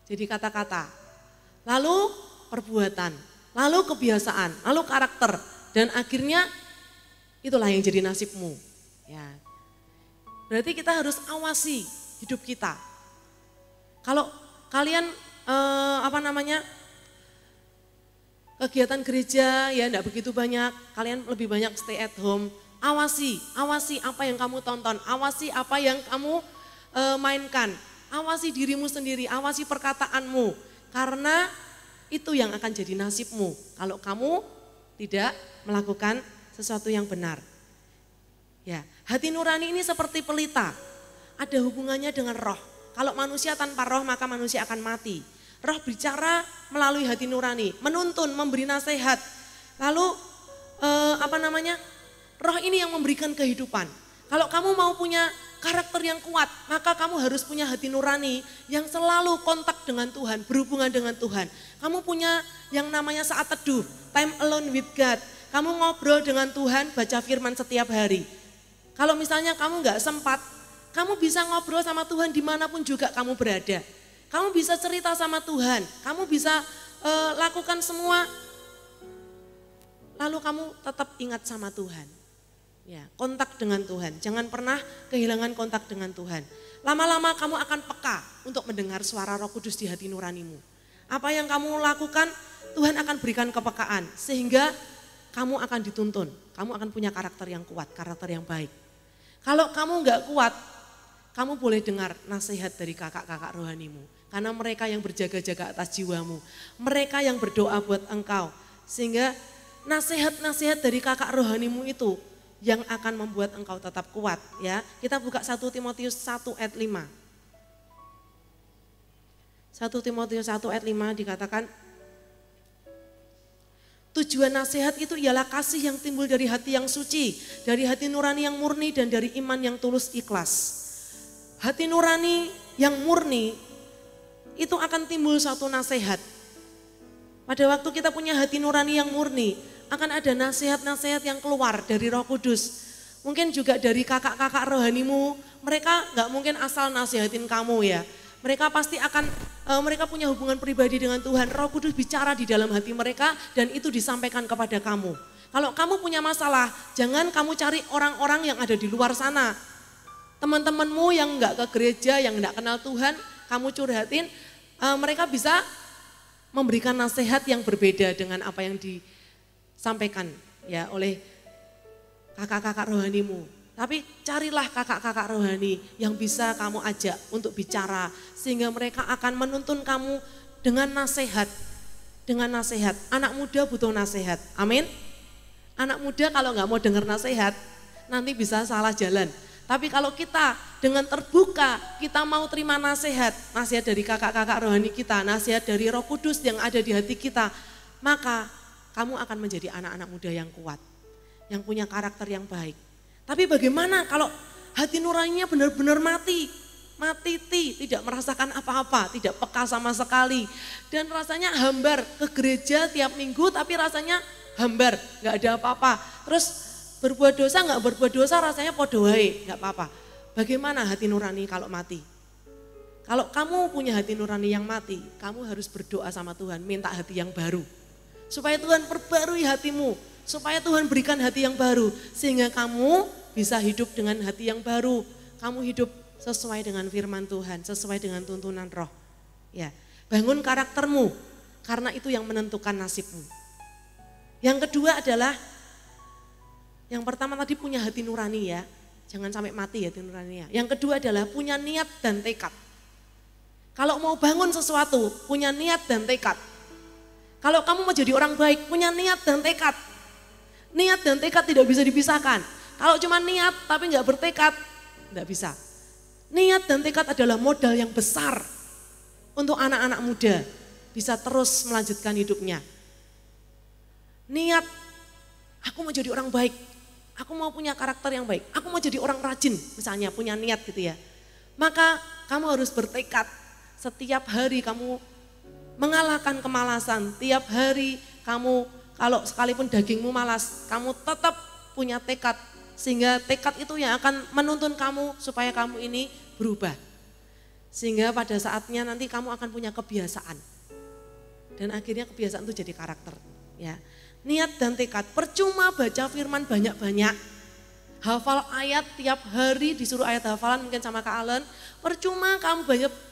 jadi kata-kata. Lalu perbuatan. Lalu kebiasaan. Lalu karakter. Dan akhirnya itulah yang jadi nasibmu. Ya. Berarti kita harus awasi hidup kita. Kalau kalian kegiatan gereja ya enggak begitu banyak, kalian lebih banyak stay at home. Awasi apa yang kamu tonton, awasi apa yang kamu mainkan, awasi dirimu sendiri, awasi perkataanmu. Karena itu yang akan jadi nasibmu kalau kamu tidak melakukan sesuatu yang benar. Ya, hati nurani ini seperti pelita, ada hubungannya dengan roh. Kalau manusia tanpa roh maka manusia akan mati. Roh bicara melalui hati nurani, menuntun, memberi nasihat. Lalu roh ini yang memberikan kehidupan. Kalau kamu mau punya karakter yang kuat, maka kamu harus punya hati nurani yang selalu kontak dengan Tuhan, berhubungan dengan Tuhan. Kamu punya yang namanya saat teduh, time alone with God. Kamu ngobrol dengan Tuhan, baca firman setiap hari. Kalau misalnya kamu nggak sempat, kamu bisa ngobrol sama Tuhan dimanapun juga kamu berada. Kamu bisa cerita sama Tuhan, kamu bisa lakukan semua, lalu kamu tetap ingat sama Tuhan. Ya, kontak dengan Tuhan, jangan pernah kehilangan kontak dengan Tuhan. Lama-lama kamu akan peka untuk mendengar suara Roh Kudus di hati nuranimu. Apa yang kamu lakukan, Tuhan akan berikan kepekaan, sehingga kamu akan dituntun, kamu akan punya karakter yang kuat, karakter yang baik. Kalau kamu enggak kuat, kamu boleh dengar nasihat dari kakak-kakak rohanimu. Karena mereka yang berjaga-jaga atas jiwamu, mereka yang berdoa buat engkau. Sehingga nasihat-nasihat dari kakak rohanimu itu yang akan membuat engkau tetap kuat. Ya, kita buka 1 Timotius 1 ayat 5. 1 Timotius 1 ayat 5 dikatakan, tujuan nasihat itu ialah kasih yang timbul dari hati yang suci, dari hati nurani yang murni dan dari iman yang tulus ikhlas. Hati nurani yang murni itu akan timbul suatu nasihat. Pada waktu kita punya hati nurani yang murni, akan ada nasihat-nasihat yang keluar dari Roh Kudus. Mungkin juga dari kakak-kakak rohanimu, mereka nggak mungkin asal nasihatin kamu ya. Mereka pasti akan, mereka punya hubungan pribadi dengan Tuhan. Roh Kudus bicara di dalam hati mereka dan itu disampaikan kepada kamu. Kalau kamu punya masalah, jangan kamu cari orang-orang yang ada di luar sana. Teman-temanmu yang enggak ke gereja, yang enggak kenal Tuhan, kamu curhatin, mereka bisa memberikan nasihat yang berbeda dengan apa yang disampaikan ya oleh kakak-kakak rohanimu. Tapi carilah kakak-kakak rohani yang bisa kamu ajak untuk bicara sehingga mereka akan menuntun kamu dengan nasihat. Dengan nasihat. Anak muda butuh nasihat. Amin. Anak muda kalau nggak mau dengar nasihat nanti bisa salah jalan. Tapi kalau kita dengan terbuka kita mau terima nasihat dari kakak-kakak rohani kita, nasihat dari Roh Kudus yang ada di hati kita, maka kamu akan menjadi anak-anak muda yang kuat, yang punya karakter yang baik. Tapi bagaimana kalau hati nuraninya benar-benar mati, tidak merasakan apa-apa, tidak peka sama sekali. Dan rasanya hambar ke gereja tiap minggu tapi rasanya hambar, gak ada apa-apa. Terus berbuat dosa gak berbuat dosa rasanya podo wae, gak apa-apa. Bagaimana hati nurani kalau mati? Kalau kamu punya hati nurani yang mati, kamu harus berdoa sama Tuhan, minta hati yang baru. Supaya Tuhan perbarui hatimu, supaya Tuhan berikan hati yang baru. Sehingga kamu bisa hidup dengan hati yang baru. Kamu hidup sesuai dengan firman Tuhan, sesuai dengan tuntunan Roh. Ya, bangun karaktermu, karena itu yang menentukan nasibmu. Yang kedua adalah, yang pertama tadi punya hati nurani ya, jangan sampai mati hati nurani ya. Yang kedua adalah punya niat dan tekad. Kalau mau bangun sesuatu, punya niat dan tekad. Kalau kamu mau jadi orang baik, punya niat dan tekad. Niat dan tekad tidak bisa dipisahkan. Kalau cuma niat tapi nggak bertekad, nggak bisa. Niat dan tekad adalah modal yang besar untuk anak-anak muda bisa terus melanjutkan hidupnya. Niat Aku mau jadi orang baik, aku mau punya karakter yang baik, aku mau jadi orang rajin misalnya, punya niat gitu ya. Maka kamu harus bertekad setiap hari kamu mengalahkan kemalasan, tiap hari kamu kalau sekalipun dagingmu malas, kamu tetap punya tekad. Sehingga tekad itu yang akan menuntun kamu supaya kamu ini berubah. Sehingga pada saatnya nanti kamu akan punya kebiasaan. Dan akhirnya kebiasaan itu jadi karakter. Ya. Niat dan tekad, percuma baca firman banyak-banyak. Hafal ayat tiap hari, disuruh ayat hafalan mungkin sama Kak Alen. Percuma kamu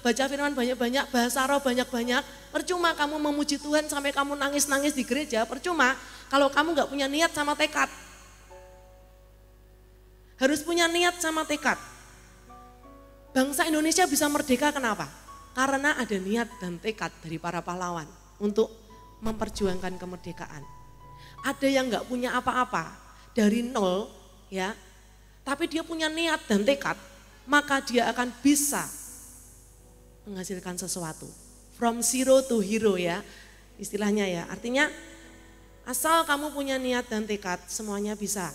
baca firman banyak-banyak, bahasa roh banyak-banyak. Percuma kamu memuji Tuhan sampai kamu nangis-nangis di gereja. Percuma kalau kamu gak punya niat sama tekad. Harus punya niat sama tekad. Bangsa Indonesia bisa merdeka kenapa? Karena ada niat dan tekad dari para pahlawan untuk memperjuangkan kemerdekaan. Ada yang gak punya apa-apa dari nol ya, tapi dia punya niat dan tekad, maka dia akan bisa menghasilkan sesuatu. From zero to hero ya, istilahnya ya. Artinya asal kamu punya niat dan tekad, semuanya bisa.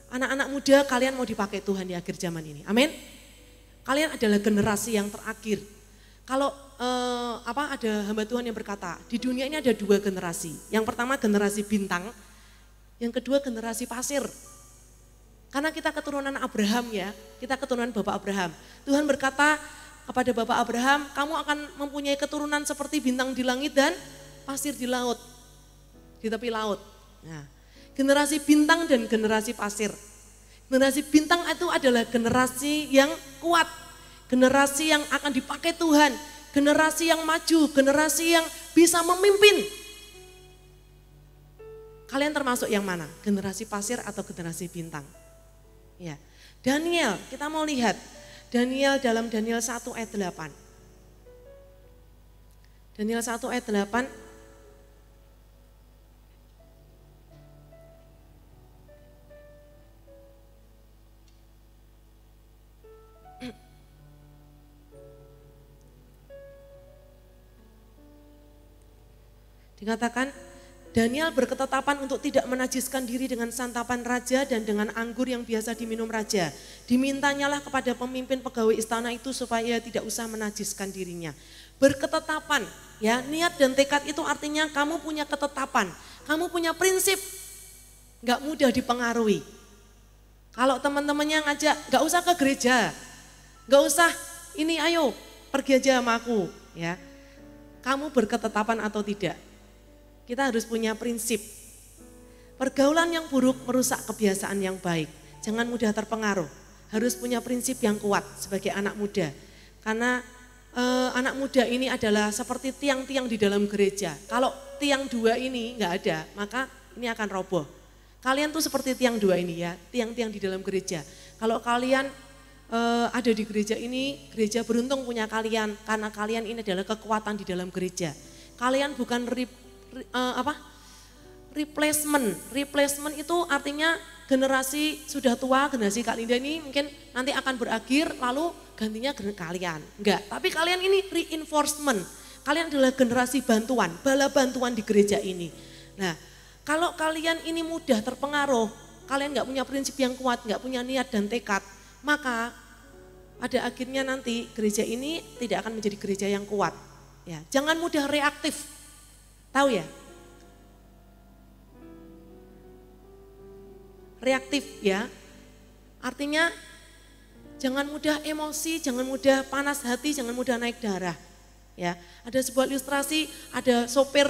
Anak-anak muda kalian mau dipakai Tuhan di akhir zaman ini, amin. Kalian adalah generasi yang terakhir. Kalau ada hamba Tuhan yang berkata, di dunia ini ada 2 generasi. Yang pertama generasi bintang, yang kedua generasi pasir. Karena kita keturunan Abraham ya, kita keturunan Bapak Abraham. Tuhan berkata kepada Bapak Abraham, kamu akan mempunyai keturunan seperti bintang di langit dan pasir di laut, di tepi laut. Nah, generasi bintang dan generasi pasir. Generasi bintang itu adalah generasi yang kuat, generasi yang akan dipakai Tuhan, generasi yang maju, generasi yang bisa memimpin. Kalian termasuk yang mana? Generasi pasir atau generasi bintang? Ya. Daniel, kita mau lihat Daniel dalam Daniel 1 ayat 8. Daniel 1 ayat 8. Dikatakan, Daniel berketetapan untuk tidak menajiskan diri dengan santapan raja dan dengan anggur yang biasa diminum raja. Dimintanyalah kepada pemimpin pegawai istana itu supaya tidak usah menajiskan dirinya. Berketetapan, ya, niat dan tekad itu artinya kamu punya ketetapan, kamu punya prinsip, gak mudah dipengaruhi. Kalau teman-temannya ngajak, gak usah ke gereja, gak usah ini ayo pergi aja sama aku, ya. Kamu berketetapan atau tidak? Kita harus punya prinsip. Pergaulan yang buruk merusak kebiasaan yang baik. Jangan mudah terpengaruh. Harus punya prinsip yang kuat sebagai anak muda. Karena anak muda ini adalah seperti tiang-tiang di dalam gereja. Kalau tiang 2 ini enggak ada, maka ini akan roboh. Kalian tuh seperti tiang 2 ini ya, tiang-tiang di dalam gereja. Kalau kalian ada di gereja ini, gereja beruntung punya kalian. Karena kalian ini adalah kekuatan di dalam gereja. Kalian bukan replacement itu artinya generasi sudah tua, generasi Kak Linda ini mungkin nanti akan berakhir lalu gantinya kalian. Enggak, tapi kalian ini reinforcement. Kalian adalah generasi bantuan, bala bantuan di gereja ini. Nah, kalau kalian ini mudah terpengaruh, kalian enggak punya prinsip yang kuat, enggak punya niat dan tekad, maka pada akhirnya nanti gereja ini tidak akan menjadi gereja yang kuat. Ya, jangan mudah reaktif. Tahu ya? Reaktif ya. Artinya jangan mudah emosi, jangan mudah panas hati, jangan mudah naik darah. Ya, ada sebuah ilustrasi, ada sopir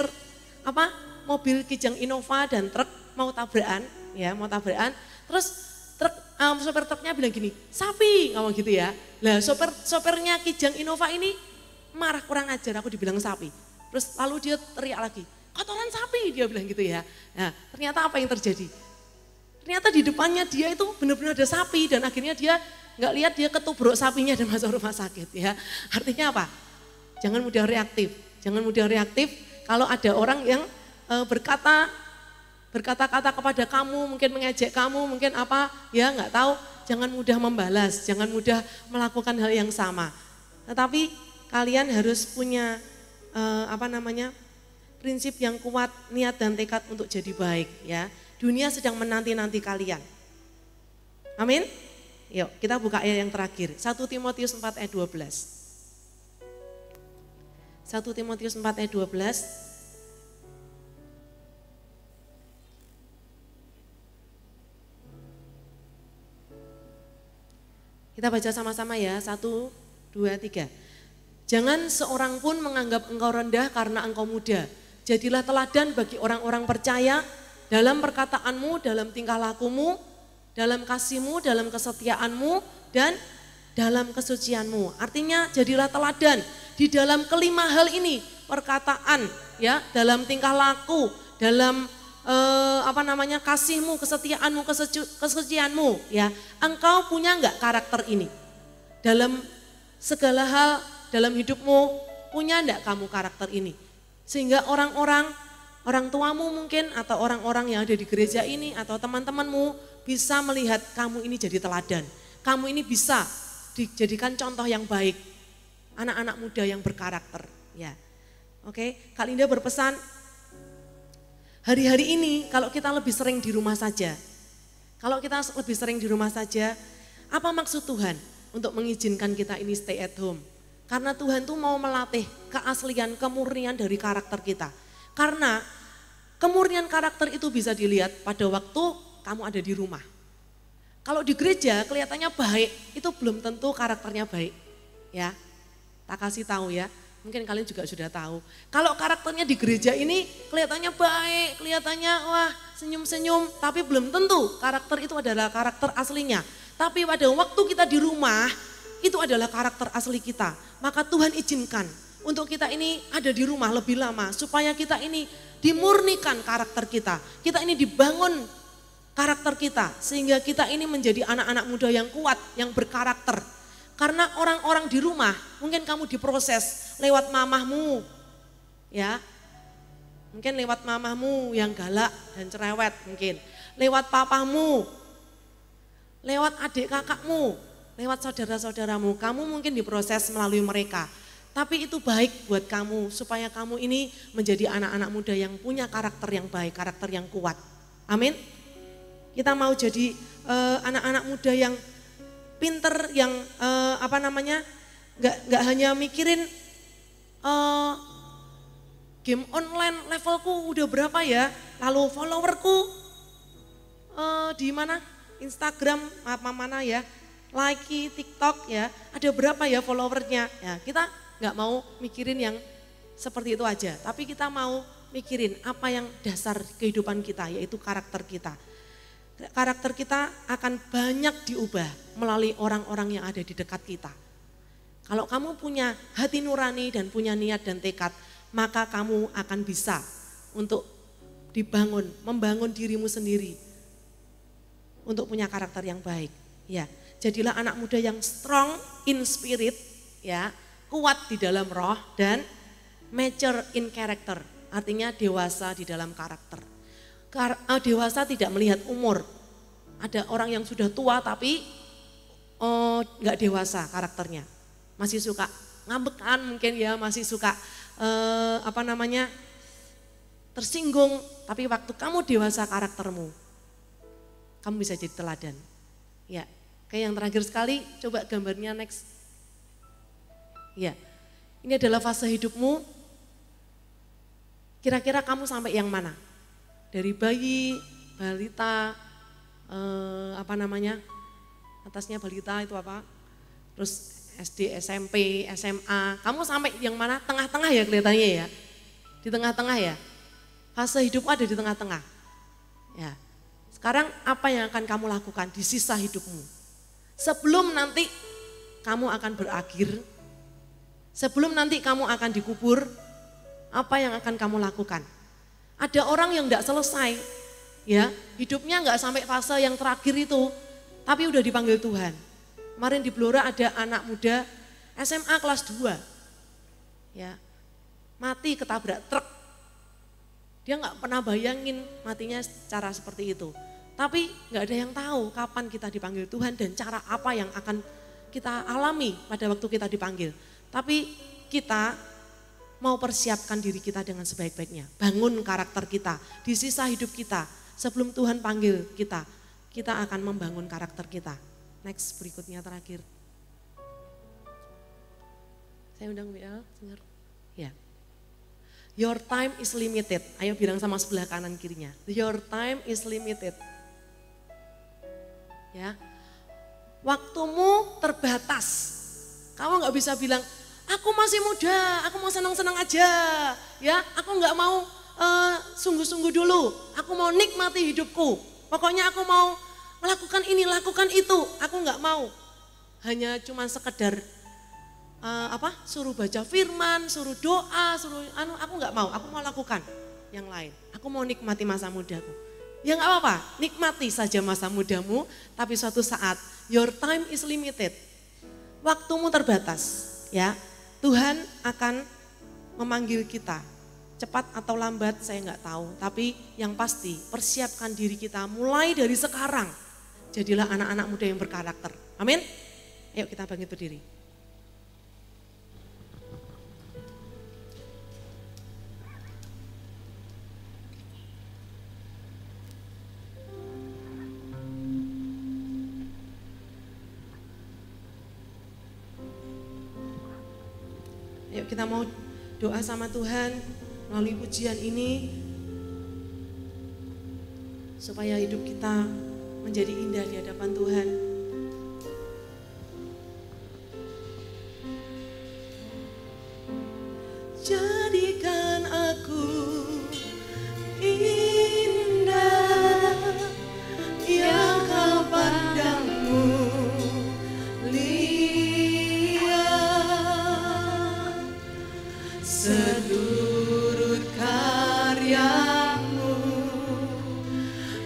mobil Kijang Innova dan truk mau tabrakan, ya, mau tabrakan. Terus sopir truknya bilang gini, "Sapi," ngomong gitu ya. Lah, sopirnya Kijang Innova ini marah, kurang ajar, aku dibilang sapi. Terus lalu dia teriak lagi, "Kotoran sapi," dia bilang gitu ya. Nah, ternyata apa yang terjadi? Ternyata di depannya dia itu benar-benar ada sapi dan akhirnya dia nggak lihat, dia ketubruk sapinya dan masuk rumah sakit ya. Artinya apa? Jangan mudah reaktif. Jangan mudah reaktif kalau ada orang yang berkata-kata kepada kamu, mungkin mengejek kamu, mungkin apa ya nggak tahu. Jangan mudah membalas, jangan mudah melakukan hal yang sama. Tetapi kalian harus punya prinsip yang kuat, niat dan tekad untuk jadi baik ya. Dunia sedang menanti-nanti kalian. Amin. Yuk kita buka ayat yang terakhir. 1 Timotius 4 ayat 12. 1 Timotius 4 ayat 12. Kita baca sama-sama ya, 1, 2, 3. Jangan seorang pun menganggap engkau rendah karena engkau muda. Jadilah teladan bagi orang-orang percaya dalam perkataanmu, dalam tingkah lakumu, dalam kasihmu, dalam kesetiaanmu, dan dalam kesucianmu. Artinya jadilah teladan di dalam kelima hal ini, perkataan, ya, dalam tingkah laku, dalam kasihmu, kesetiaanmu, kesucianmu, ya. Engkau punya enggak karakter ini? Dalam segala hal dalam hidupmu punya enggak kamu karakter ini? Sehingga orang tuamu mungkin atau orang-orang yang ada di gereja ini atau teman-temanmu bisa melihat kamu ini jadi teladan. Kamu ini bisa dijadikan contoh yang baik. Anak-anak muda yang berkarakter, ya. Oke, Kak Linda berpesan hari-hari ini kalau kita lebih sering di rumah saja, apa maksud Tuhan untuk mengizinkan kita ini stay at home? Karena Tuhan tuh mau melatih keaslian, kemurnian dari karakter kita. Karena kemurnian karakter itu bisa dilihat pada waktu kamu ada di rumah. Kalau di gereja kelihatannya baik, itu belum tentu karakternya baik. Ya, tak kasih tahu ya. Mungkin kalian juga sudah tahu. Kalau karakternya di gereja ini kelihatannya baik, kelihatannya wah senyum-senyum. Tapi belum tentu karakter itu adalah karakter aslinya. Tapi pada waktu kita di rumah, itu adalah karakter asli kita. Maka Tuhan izinkan untuk kita ini ada di rumah lebih lama. Supaya kita ini dimurnikan karakter kita. Kita ini dibangun karakter kita. Sehingga kita ini menjadi anak-anak muda yang kuat, yang berkarakter. Karena orang-orang di rumah, mungkin kamu diproses lewat mamahmu, ya. Mungkin lewat mamahmu yang galak dan cerewet mungkin. Lewat papamu, lewat adik kakakmu, lewat saudara-saudaramu. Kamu mungkin diproses melalui mereka. Tapi itu baik buat kamu, supaya kamu ini menjadi anak-anak muda yang punya karakter yang baik, karakter yang kuat. Amin. Kita mau jadi anak-anak muda yang pinter, yang nggak hanya mikirin game online levelku udah berapa ya, lalu followerku di mana Instagram mana ya, like TikTok ya, ada berapa ya followernya. Ya, kita nggak mau mikirin yang seperti itu aja, tapi kita mau mikirin apa yang dasar kehidupan kita, yaitu karakter kita. Karakter kita akan banyak diubah melalui orang-orang yang ada di dekat kita. Kalau kamu punya hati nurani dan punya niat dan tekad, maka kamu akan bisa untuk membangun dirimu sendiri untuk punya karakter yang baik. Ya, jadilah anak muda yang strong in spirit, ya, kuat di dalam roh dan mature in character, artinya dewasa di dalam karakter. Dewasa tidak melihat umur. Ada orang yang sudah tua tapi nggak dewasa karakternya, masih suka ngambekan mungkin ya, masih suka tersinggung. Tapi waktu kamu dewasa karaktermu, kamu bisa jadi teladan. Ya, kayak yang terakhir sekali, coba gambarnya next. Ya, ini adalah fase hidupmu. Kira-kira kamu sampai yang mana? Dari bayi, balita, atasnya balita itu apa? Terus SD, SMP, SMA, kamu sampai yang mana? Tengah-tengah ya kelihatannya ya? Di tengah-tengah ya? Fase hidupmu ada di tengah-tengah. Ya. Sekarang apa yang akan kamu lakukan di sisa hidupmu? Sebelum nanti kamu akan berakhir, sebelum nanti kamu akan dikubur, apa yang akan kamu lakukan? Ada orang yang enggak selesai, ya, hidupnya enggak sampai fase yang terakhir itu, tapi udah dipanggil Tuhan. Kemarin di Blora ada anak muda SMA kelas 2, ya, mati ketabrak truk. Dia enggak pernah bayangin matinya cara seperti itu. Tapi enggak ada yang tahu kapan kita dipanggil Tuhan dan cara apa yang akan kita alami pada waktu kita dipanggil. Tapi kita mau persiapkan diri kita dengan sebaik-baiknya. Bangun karakter kita di sisa hidup kita. sebelum Tuhan panggil kita, kita akan membangun karakter kita. Next, berikutnya terakhir. Saya undang WL, dengar. Ya. Your time is limited. Ayo bilang sama sebelah kanan kirinya. Your time is limited. Ya. Waktumu terbatas. Kamu nggak bisa bilang, aku masih muda, aku mau senang-senang aja. Ya, aku nggak mau sungguh-sungguh dulu. Aku mau nikmati hidupku. Pokoknya aku mau melakukan ini, lakukan itu. Aku nggak mau. Hanya cuma sekedar suruh baca firman, suruh doa, aku nggak mau. Aku mau lakukan yang lain. Aku mau nikmati masa mudaku. Ya nggak apa-apa, nikmati saja masa mudamu. Tapi suatu saat, your time is limited. Waktumu terbatas. Ya, Tuhan akan memanggil kita. Cepat atau lambat saya nggak tahu, tapi yang pasti persiapkan diri kita mulai dari sekarang. Jadilah anak-anak muda yang berkarakter. Amin. Ayo kita bangkit berdiri. Ayo kita mau doa sama Tuhan melalui pujian ini, supaya hidup kita menjadi indah di hadapan Tuhan. Jadikan aku indah yang kau pandangmu lihat, seluruh karyamu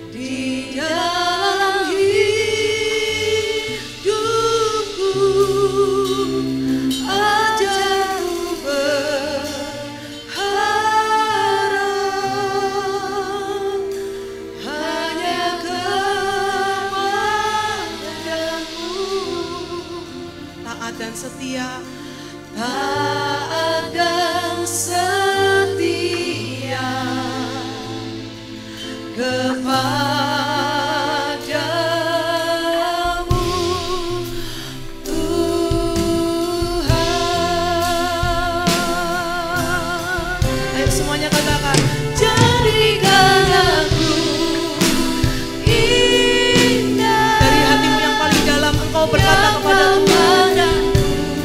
di dalam hidupku, ajarku berharap hanya kepadamu. Taat dan setia, taat dan setia kepadamu, Tuhan. Ayo semuanya katakan, jadikan aku indah. Dari hatimu yang paling dalam engkau berkata kepada Tuhan,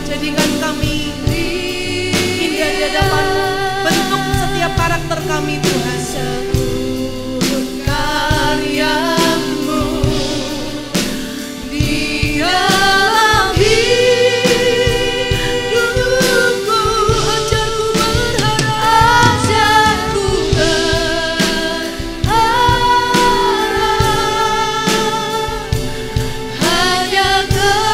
jadikan kami indah di hadapan-Mu. Bentuk setiap karakter kami Tuhan. Seluruh karya-Mu di dalam hidupku, ajarku berharap hanya kepadamu.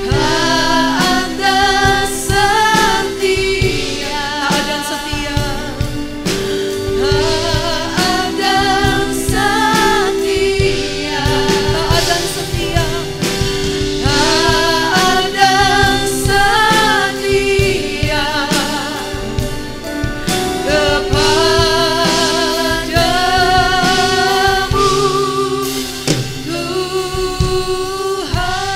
Taat dan setia, taat dan setia, taat dan setia, taat dan setia, taat dan setia kepadamu, Tuhan.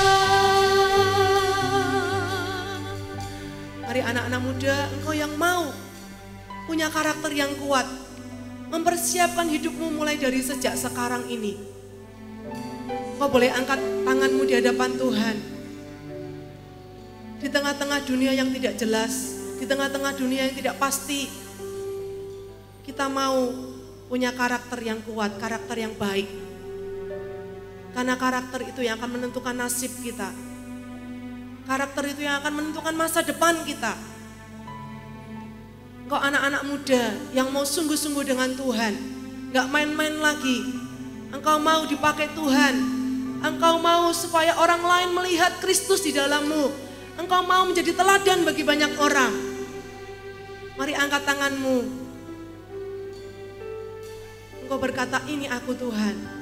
Mari anak-anak muda, engkau yang mau punya karakter yang kuat, mempersiapkan hidupmu mulai dari sejak sekarang ini. Kau boleh angkat tanganmu di hadapan Tuhan. Di tengah-tengah dunia yang tidak jelas, di tengah-tengah dunia yang tidak pasti, kita mau punya karakter yang kuat, karakter yang baik. Karena karakter itu yang akan menentukan nasib kita. Karakter itu yang akan menentukan masa depan kita. Engkau anak-anak muda yang mau sungguh-sungguh dengan Tuhan, gak main-main lagi. Engkau mau dipakai Tuhan. Engkau mau supaya orang lain melihat Kristus di dalammu. Engkau mau menjadi teladan bagi banyak orang. Mari angkat tanganmu. Engkau berkata, ini aku, Tuhan.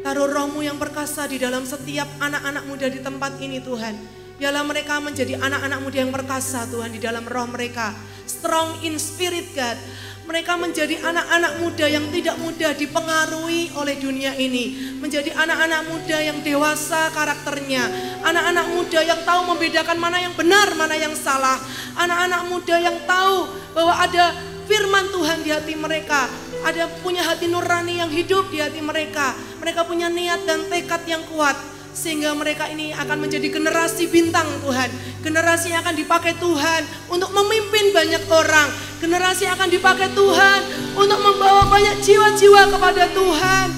Taruh roh-Mu yang perkasa di dalam setiap anak-anak muda di tempat ini Tuhan. Biarlah mereka menjadi anak-anak muda yang perkasa Tuhan di dalam roh mereka. Strong in spirit God. Mereka menjadi anak-anak muda yang tidak mudah dipengaruhi oleh dunia ini. Menjadi anak-anak muda yang dewasa karakternya. Anak-anak muda yang tahu membedakan mana yang benar, mana yang salah. Anak-anak muda yang tahu bahwa ada firman Tuhan di hati mereka. Ada punya hati nurani yang hidup di hati mereka. Mereka punya niat dan tekad yang kuat. Sehingga mereka ini akan menjadi generasi bintang Tuhan. Generasi yang akan dipakai Tuhan untuk memimpin banyak orang. Generasi yang akan dipakai Tuhan untuk membawa banyak jiwa-jiwa kepada Tuhan.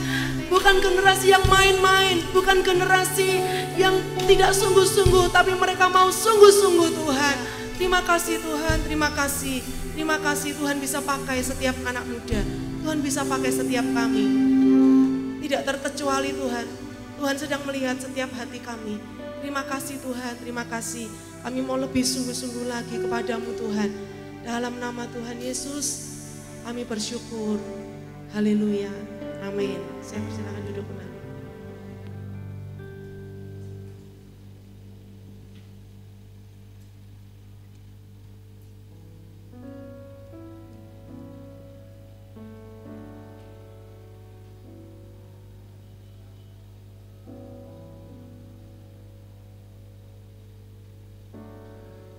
Bukan generasi yang main-main, bukan generasi yang tidak sungguh-sungguh, tapi mereka mau sungguh-sungguh Tuhan. Terima kasih Tuhan, terima kasih. Terima kasih Tuhan bisa pakai setiap anak muda. Tuhan bisa pakai setiap kami. Tidak terkecuali Tuhan. Tuhan sedang melihat setiap hati kami. Terima kasih Tuhan, terima kasih. Kami mau lebih sungguh-sungguh lagi kepadamu Tuhan. Dalam nama Tuhan Yesus, kami bersyukur. Haleluya. Amin. Saya persilakan duduk kembali.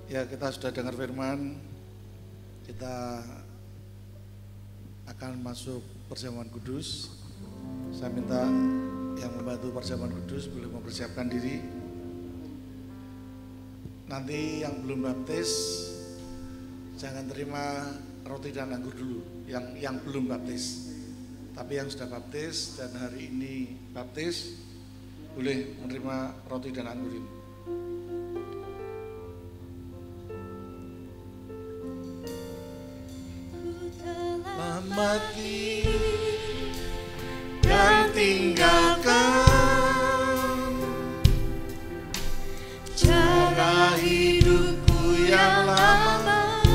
Ya, kita sudah dengar firman, kita akan masuk perjamuan kudus. Saya minta yang membantu perjamuan kudus boleh mempersiapkan diri. Nanti yang belum baptis, jangan terima roti dan anggur dulu, yang belum baptis. Tapi yang sudah baptis dan hari ini baptis, boleh menerima roti dan anggur ini. Mati dan tinggalkan cara hidupku yang lama,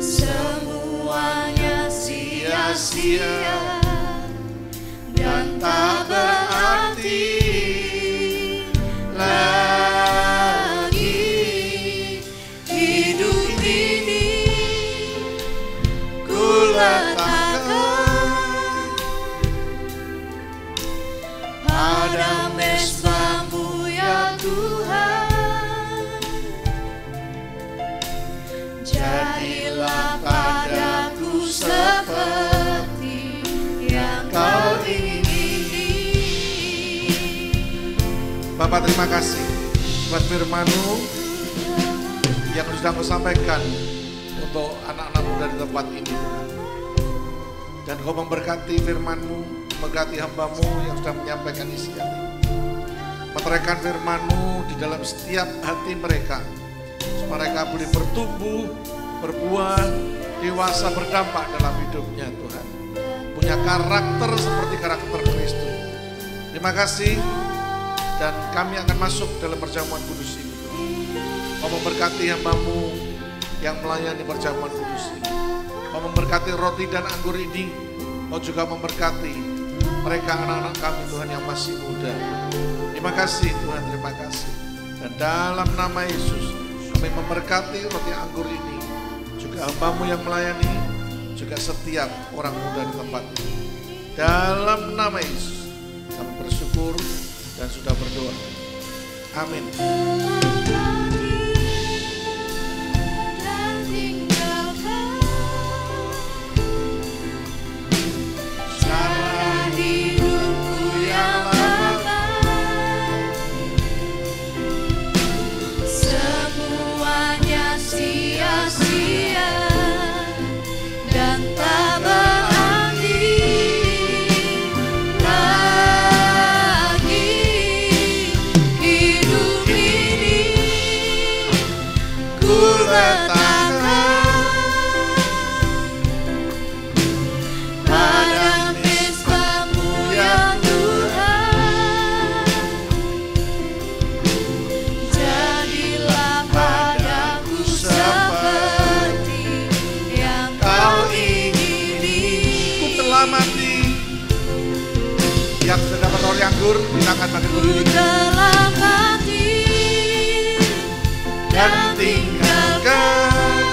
semuanya sia-sia dan tak berarti lagi. Hidup ini letakkan pada mesbah-Mu ya Tuhan. Jadilah padaku seperti yang Kau ingini. Bapak, terima kasih buat firman-Mu yang sudah Kau sampaikan untuk anak-anak muda di tempat ini. Dan Kau memberkati firman-Mu, memberkati hamba-Mu yang sudah menyampaikan isi hati. Meteraikan firman-Mu di dalam setiap hati mereka, supaya mereka boleh bertumbuh, berbuah, dewasa, berdampak dalam hidupnya Tuhan. Punya karakter seperti karakter Kristus. Terima kasih, dan kami akan masuk dalam perjamuan kudus ini. Kau memberkati hamba-Mu yang melayani perjamuan kudus ini. Kau memberkati roti dan anggur ini. Kau juga memberkati mereka anak-anak kami Tuhan yang masih muda. Terima kasih Tuhan, terima kasih. Dan dalam nama Yesus kami memberkati roti anggur ini, juga hamba-Mu yang melayani, juga setiap orang muda di tempat ini. Dalam nama Yesus kami bersyukur dan sudah berdoa. Amin. Mati Silakan bagi Tuhan. dalam hati Dan tinggalkan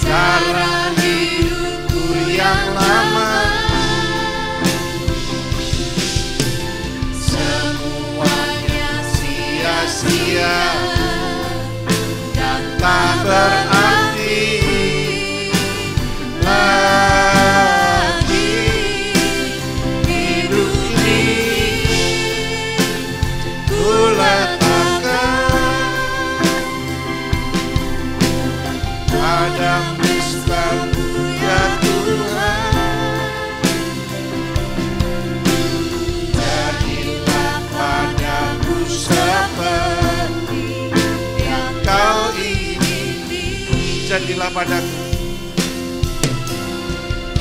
cara hidupku yang lama. semuanya Sia-sia dan tak berarti lagi hidup ini. Ku letakkan padamu selalu ya Tuhan. Jadilah padaku seperti yang Kau ingini. Jadilah padaku.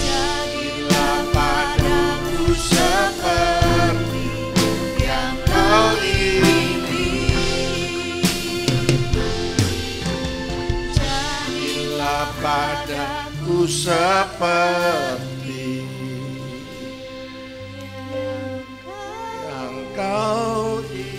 Jadilah padaku seperti yang Kau ingini. Jadilah padaku seperti yang Kau ingini.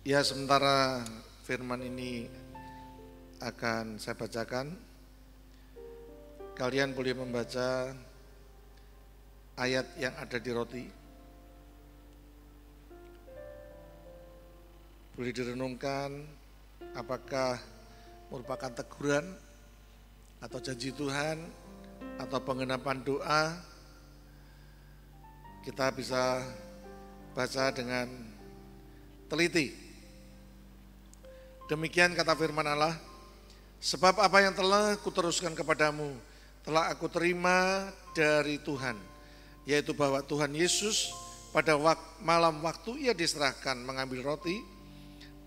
Ya, sementara firman ini akan saya bacakan, kalian boleh membaca ayat yang ada di roti. Boleh direnungkan apakah merupakan teguran atau janji Tuhan atau penggenapan doa. Kita bisa baca dengan teliti. Demikian kata firman Allah, sebab apa yang telah kuteruskan kepadamu telah aku terima dari Tuhan, yaitu bahwa Tuhan Yesus pada malam waktu ia diserahkan mengambil roti,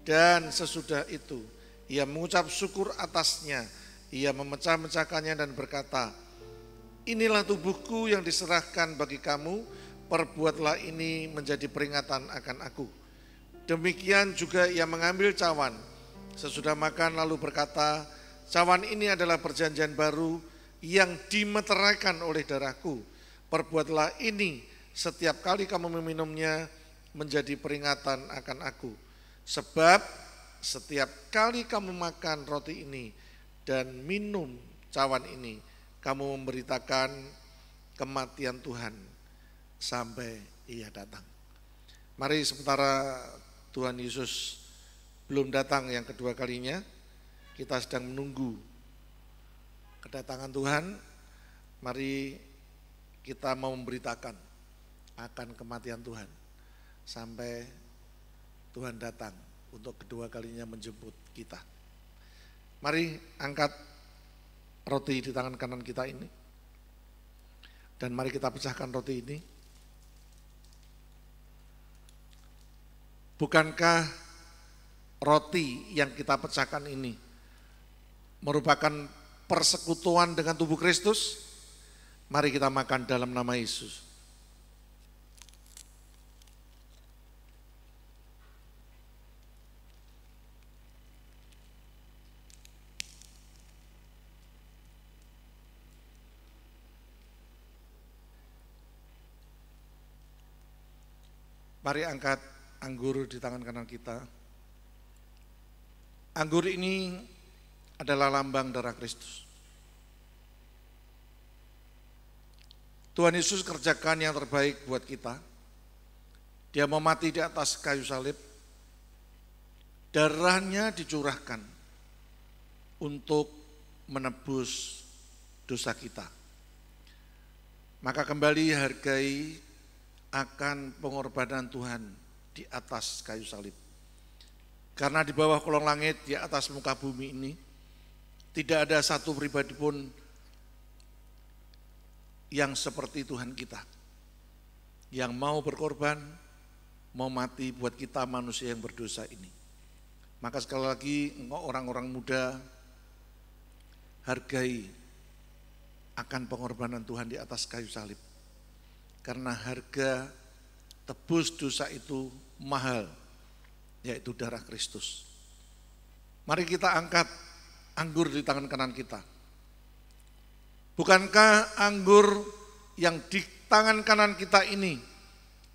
dan sesudah itu ia mengucap syukur atasnya, ia memecah-mecahkannya dan berkata, inilah tubuhku yang diserahkan bagi kamu, perbuatlah ini menjadi peringatan akan aku. Demikian juga ia mengambil cawan sesudah makan lalu berkata, cawan ini adalah perjanjian baru yang dimeteraikan oleh darahku. Perbuatlah ini setiap kali kamu meminumnya menjadi peringatan akan aku. Sebab setiap kali kamu makan roti ini dan minum cawan ini, kamu memberitakan kematian Tuhan sampai ia datang. Mari sementara Tuhan Yesus belum datang yang kedua kalinya, kita sedang menunggu kedatangan Tuhan. Mari kita mau memberitakan akan kematian Tuhan sampai Tuhan datang untuk kedua kalinya menjemput kita. Mari angkat roti di tangan kanan kita ini, dan mari kita pecahkan roti ini. Bukankah roti yang kita pecahkan ini merupakan persekutuan dengan tubuh Kristus? Mari kita makan dalam nama Yesus. Mari angkat anggur di tangan kanan kita. Anggur ini adalah lambang darah Kristus. Tuhan Yesus kerjakan yang terbaik buat kita. Dia mau mati di atas kayu salib. Darahnya dicurahkan untuk menebus dosa kita. Maka kembali hargai akan pengorbanan Tuhan di atas kayu salib. Karena di bawah kolong langit, di atas muka bumi ini, tidak ada satu pribadi pun yang seperti Tuhan kita, yang mau berkorban, mau mati buat kita manusia yang berdosa ini. Maka sekali lagi orang-orang muda, hargai akan pengorbanan Tuhan di atas kayu salib. Karena harga tebus dosa itu mahal, yaitu darah Kristus. Mari kita angkat anggur di tangan kanan kita. Bukankah anggur yang di tangan kanan kita ini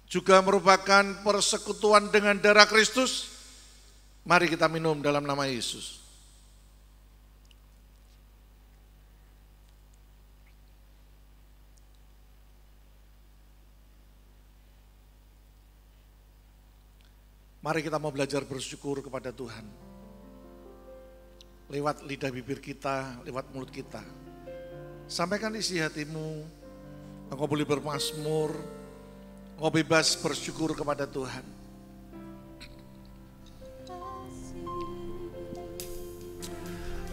juga merupakan persekutuan dengan darah Kristus? Mari kita minum dalam nama Yesus. Mari kita mau belajar bersyukur kepada Tuhan. Lewat lidah bibir kita, lewat mulut kita. Sampaikan isi hatimu, engkau boleh bermazmur, engkau bebas bersyukur kepada Tuhan.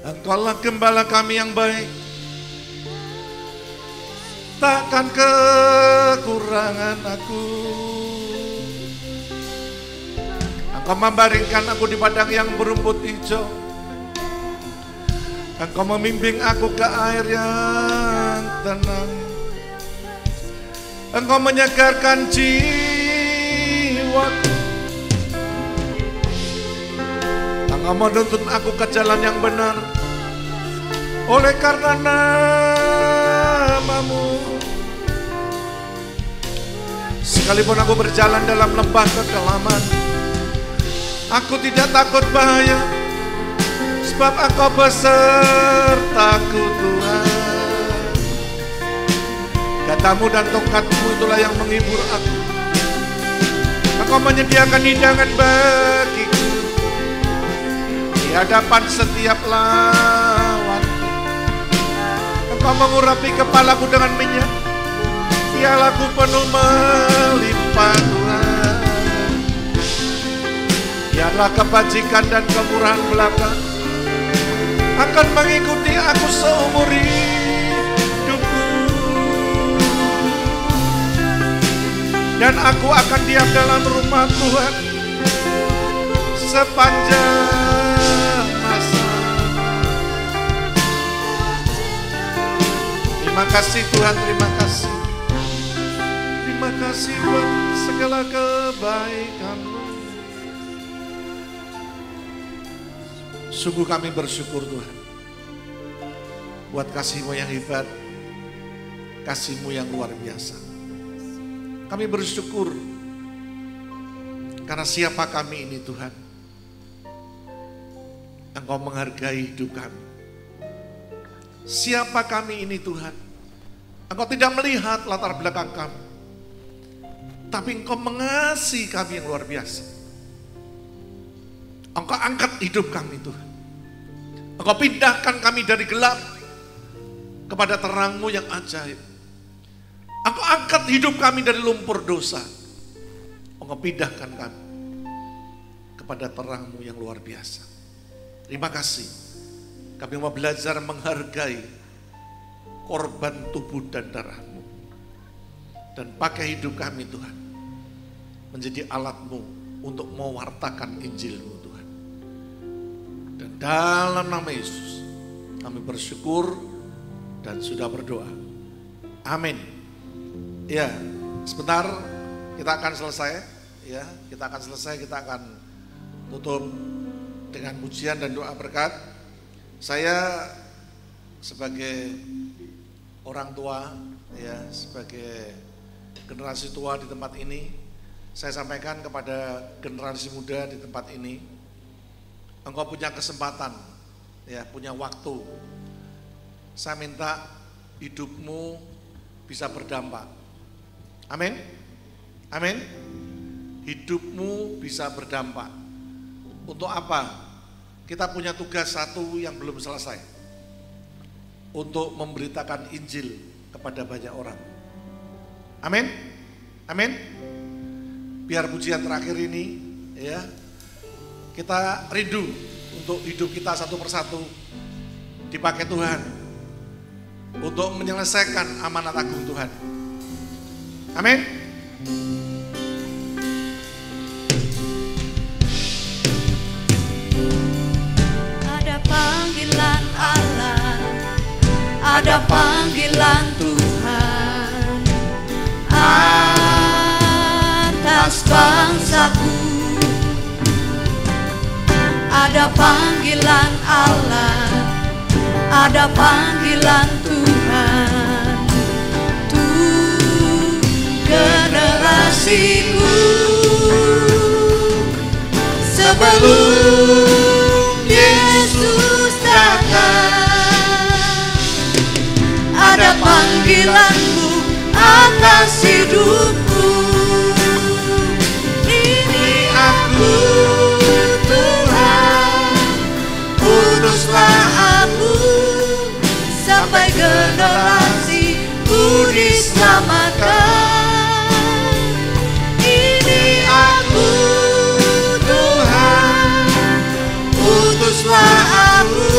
Engkaulah gembala kami yang baik, takkan kekurangan aku. Engkau membaringkan aku di padang yang berumput hijau. Engkau membimbing aku ke air yang tenang. Engkau menyegarkan jiwaku. Engkau menuntun aku ke jalan yang benar oleh karena nama-Mu. Sekalipun aku berjalan dalam lembah kekelaman, aku tidak takut bahaya, sebab Engkau besertaku Tuhan. Katamu dan tongkatmu itulah yang menghibur aku. Engkau menyediakan hidangan bagiku di hadapan setiap lawan. Engkau mengurapi kepalaku dengan minyak, pialaku penuh melimpah Tuhan. Biarlah kebajikan dan kemurahan belaka akan mengikuti aku seumur hidupku, dan aku akan diam dalam rumah Tuhan sepanjang masa. Terima kasih Tuhan, terima kasih. Terima kasih buat segala kebaikan-Mu. Sungguh kami bersyukur Tuhan buat kasih-Mu yang hebat, kasih-Mu yang luar biasa. Kami bersyukur karena siapa kami ini Tuhan. Engkau menghargai hidup kami. Siapa kami ini Tuhan. Engkau tidak melihat latar belakang kami, tapi Engkau mengasihi kami yang luar biasa. Engkau angkat hidup kami Tuhan. Engkau pindahkan kami dari gelap kepada terang-Mu yang ajaib. Engkau angkat hidup kami dari lumpur dosa. Engkau pindahkan kami kepada terang-Mu yang luar biasa. Terima kasih. Kami mau belajar menghargai korban tubuh dan darah-Mu. Dan pakai hidup kami Tuhan menjadi alat-Mu untuk mewartakan Injil-Mu Tuhan. Dan dalam nama Yesus kami bersyukur dan sudah berdoa. Amin. Ya, sebentar kita akan selesai. Ya, kita akan selesai. Kita akan tutup dengan pujian dan doa berkat. Saya sebagai orang tua, ya, sebagai generasi tua di tempat ini, saya sampaikan kepada generasi muda di tempat ini, engkau punya kesempatan, ya, punya waktu. Saya minta hidupmu bisa berdampak. Amin. Amin. Hidupmu bisa berdampak. Untuk apa? Kita punya tugas satu yang belum selesai. Untuk memberitakan Injil kepada banyak orang. Amin. Amin. Biar pujian terakhir ini, ya, kita rindu untuk hidup kita satu persatu dipakai Tuhan untuk menyelesaikan amanat agung Tuhan. Amin. Ada panggilan Allah, ada panggilan Tuhan atas bangsaku. Ada panggilan Allah, ada panggilan Tuhan untuk generasiku. Sebelum Yesus datang, ada panggilanmu atas hidupku. Ini aku Tuhan, utuslah aku sampai generasiku diselamatkan. Ini aku Tuhan, utuslah aku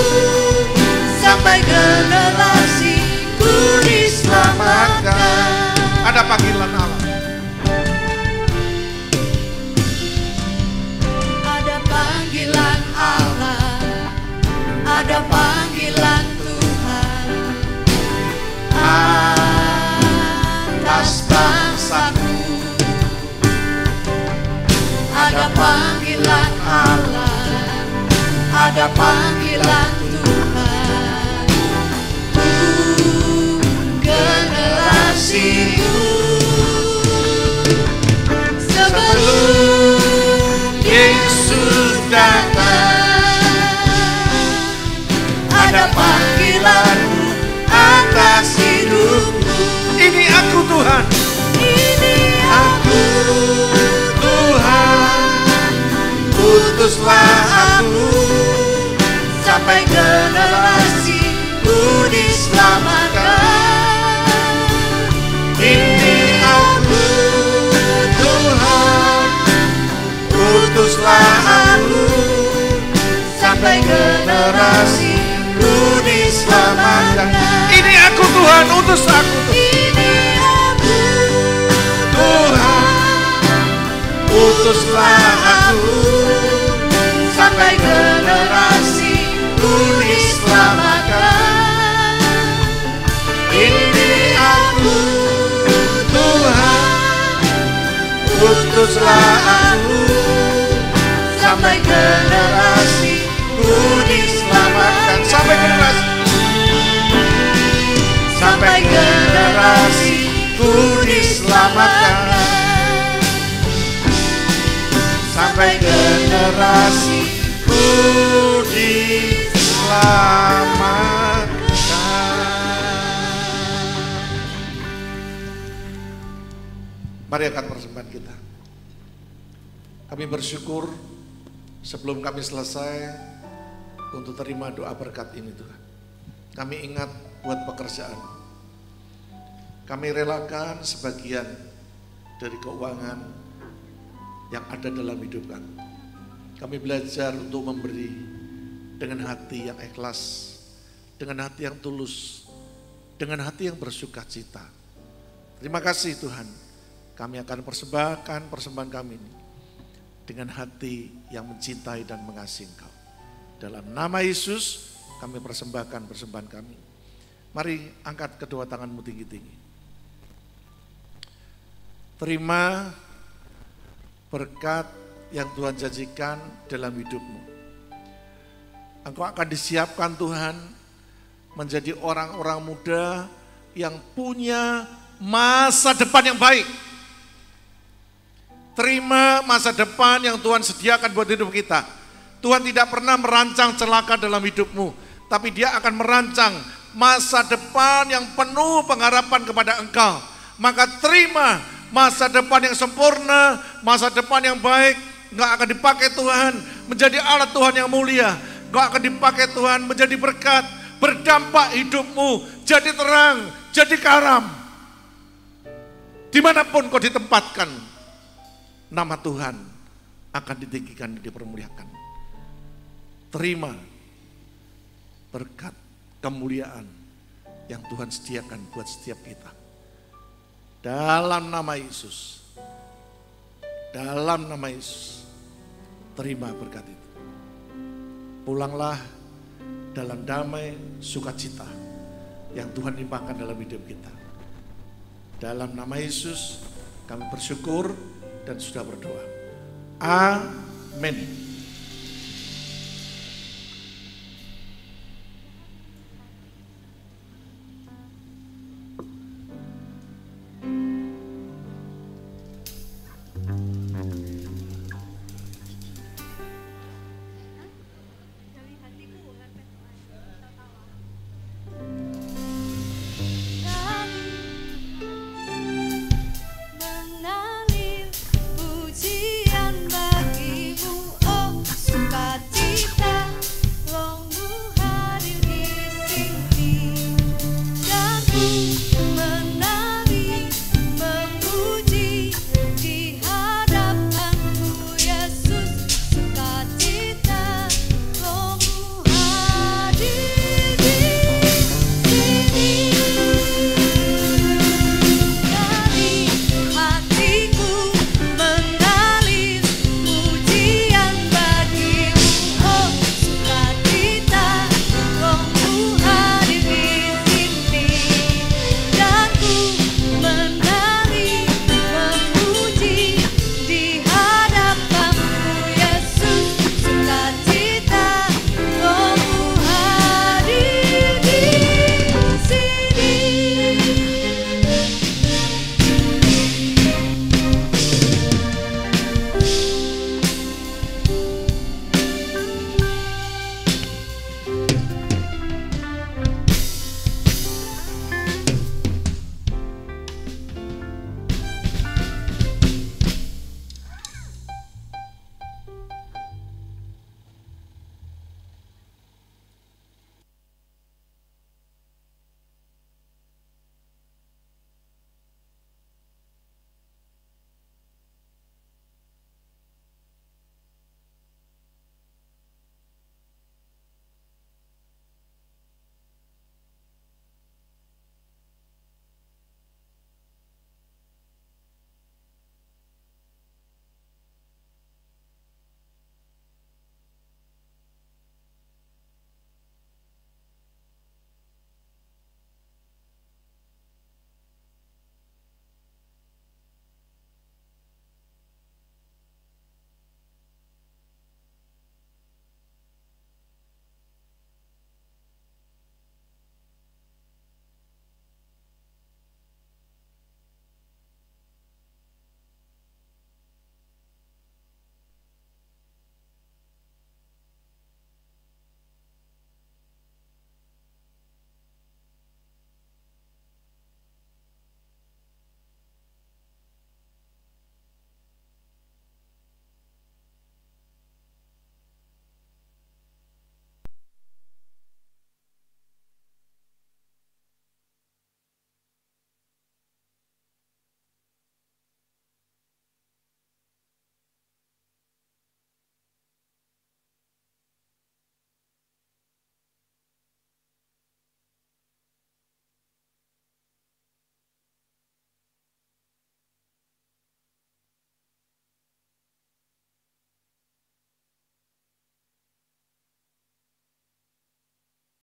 sampai generasiku diselamatkan. Ada panggilan Allah. Ada panggilan Allah, ada panggilan Tuhan atas bangsaku. Ada panggilan Allah, ada panggilan Tuhan untuk generasiku. Sebelum Yesus datang, ada panggilanmu atas hidupku. Ini aku Tuhan. Ini aku Tuhan, utuslah aku sampai generasiku diselamatkan. Ini aku Tuhan, utuslah aku Sampai generasiku diselamatkan. Ini aku Tuhan, utus aku Ini aku Tuhan, utuslah aku sampai generasiku diselamatkan. Ini aku Tuhan, utuslah aku Sampai generasiku diselamatkan. sampai generasi, Sampai generasiku diselamatkan. sampai generasiku diselamatkan. Mari angkat persembahan kita. Kami bersyukur sebelum kami selesai untuk terima doa berkat ini Tuhan. Kami ingat buat pekerjaan. Kami relakan sebagian dari keuangan yang ada dalam hidup kami. Kami belajar untuk memberi dengan hati yang ikhlas, dengan hati yang tulus, dengan hati yang bersuka cita. Terima kasih Tuhan, kami akan persembahkan persembahan kami ini dengan hati yang mencintai dan mengasihi Engkau. Dalam nama Yesus kami persembahkan persembahan kami. Mari angkat kedua tanganmu tinggi-tinggi. Terima berkat yang Tuhan janjikan dalam hidupmu. Engkau akan disiapkan Tuhan menjadi orang-orang muda yang punya masa depan yang baik. Terima masa depan yang Tuhan sediakan buat hidup kita. Tuhan tidak pernah merancang celaka dalam hidupmu, tapi Dia akan merancang masa depan yang penuh pengharapan kepada engkau. Maka terima masa depan yang sempurna, masa depan yang baik. Engkau akan dipakai Tuhan menjadi alat Tuhan yang mulia. Engkau akan dipakai Tuhan menjadi berkat, berdampak hidupmu, jadi terang, jadi karam. Dimanapun kau ditempatkan, nama Tuhan akan ditinggikan, dipermuliakan. Terima berkat kemuliaan yang Tuhan sediakan buat setiap kita. Dalam nama Yesus. Dalam nama Yesus. Terima berkat itu. Pulanglah dalam damai sukacita yang Tuhan limpahkan dalam hidup kita. Dalam nama Yesus kami bersyukur, dan sudah berdoa. Amin.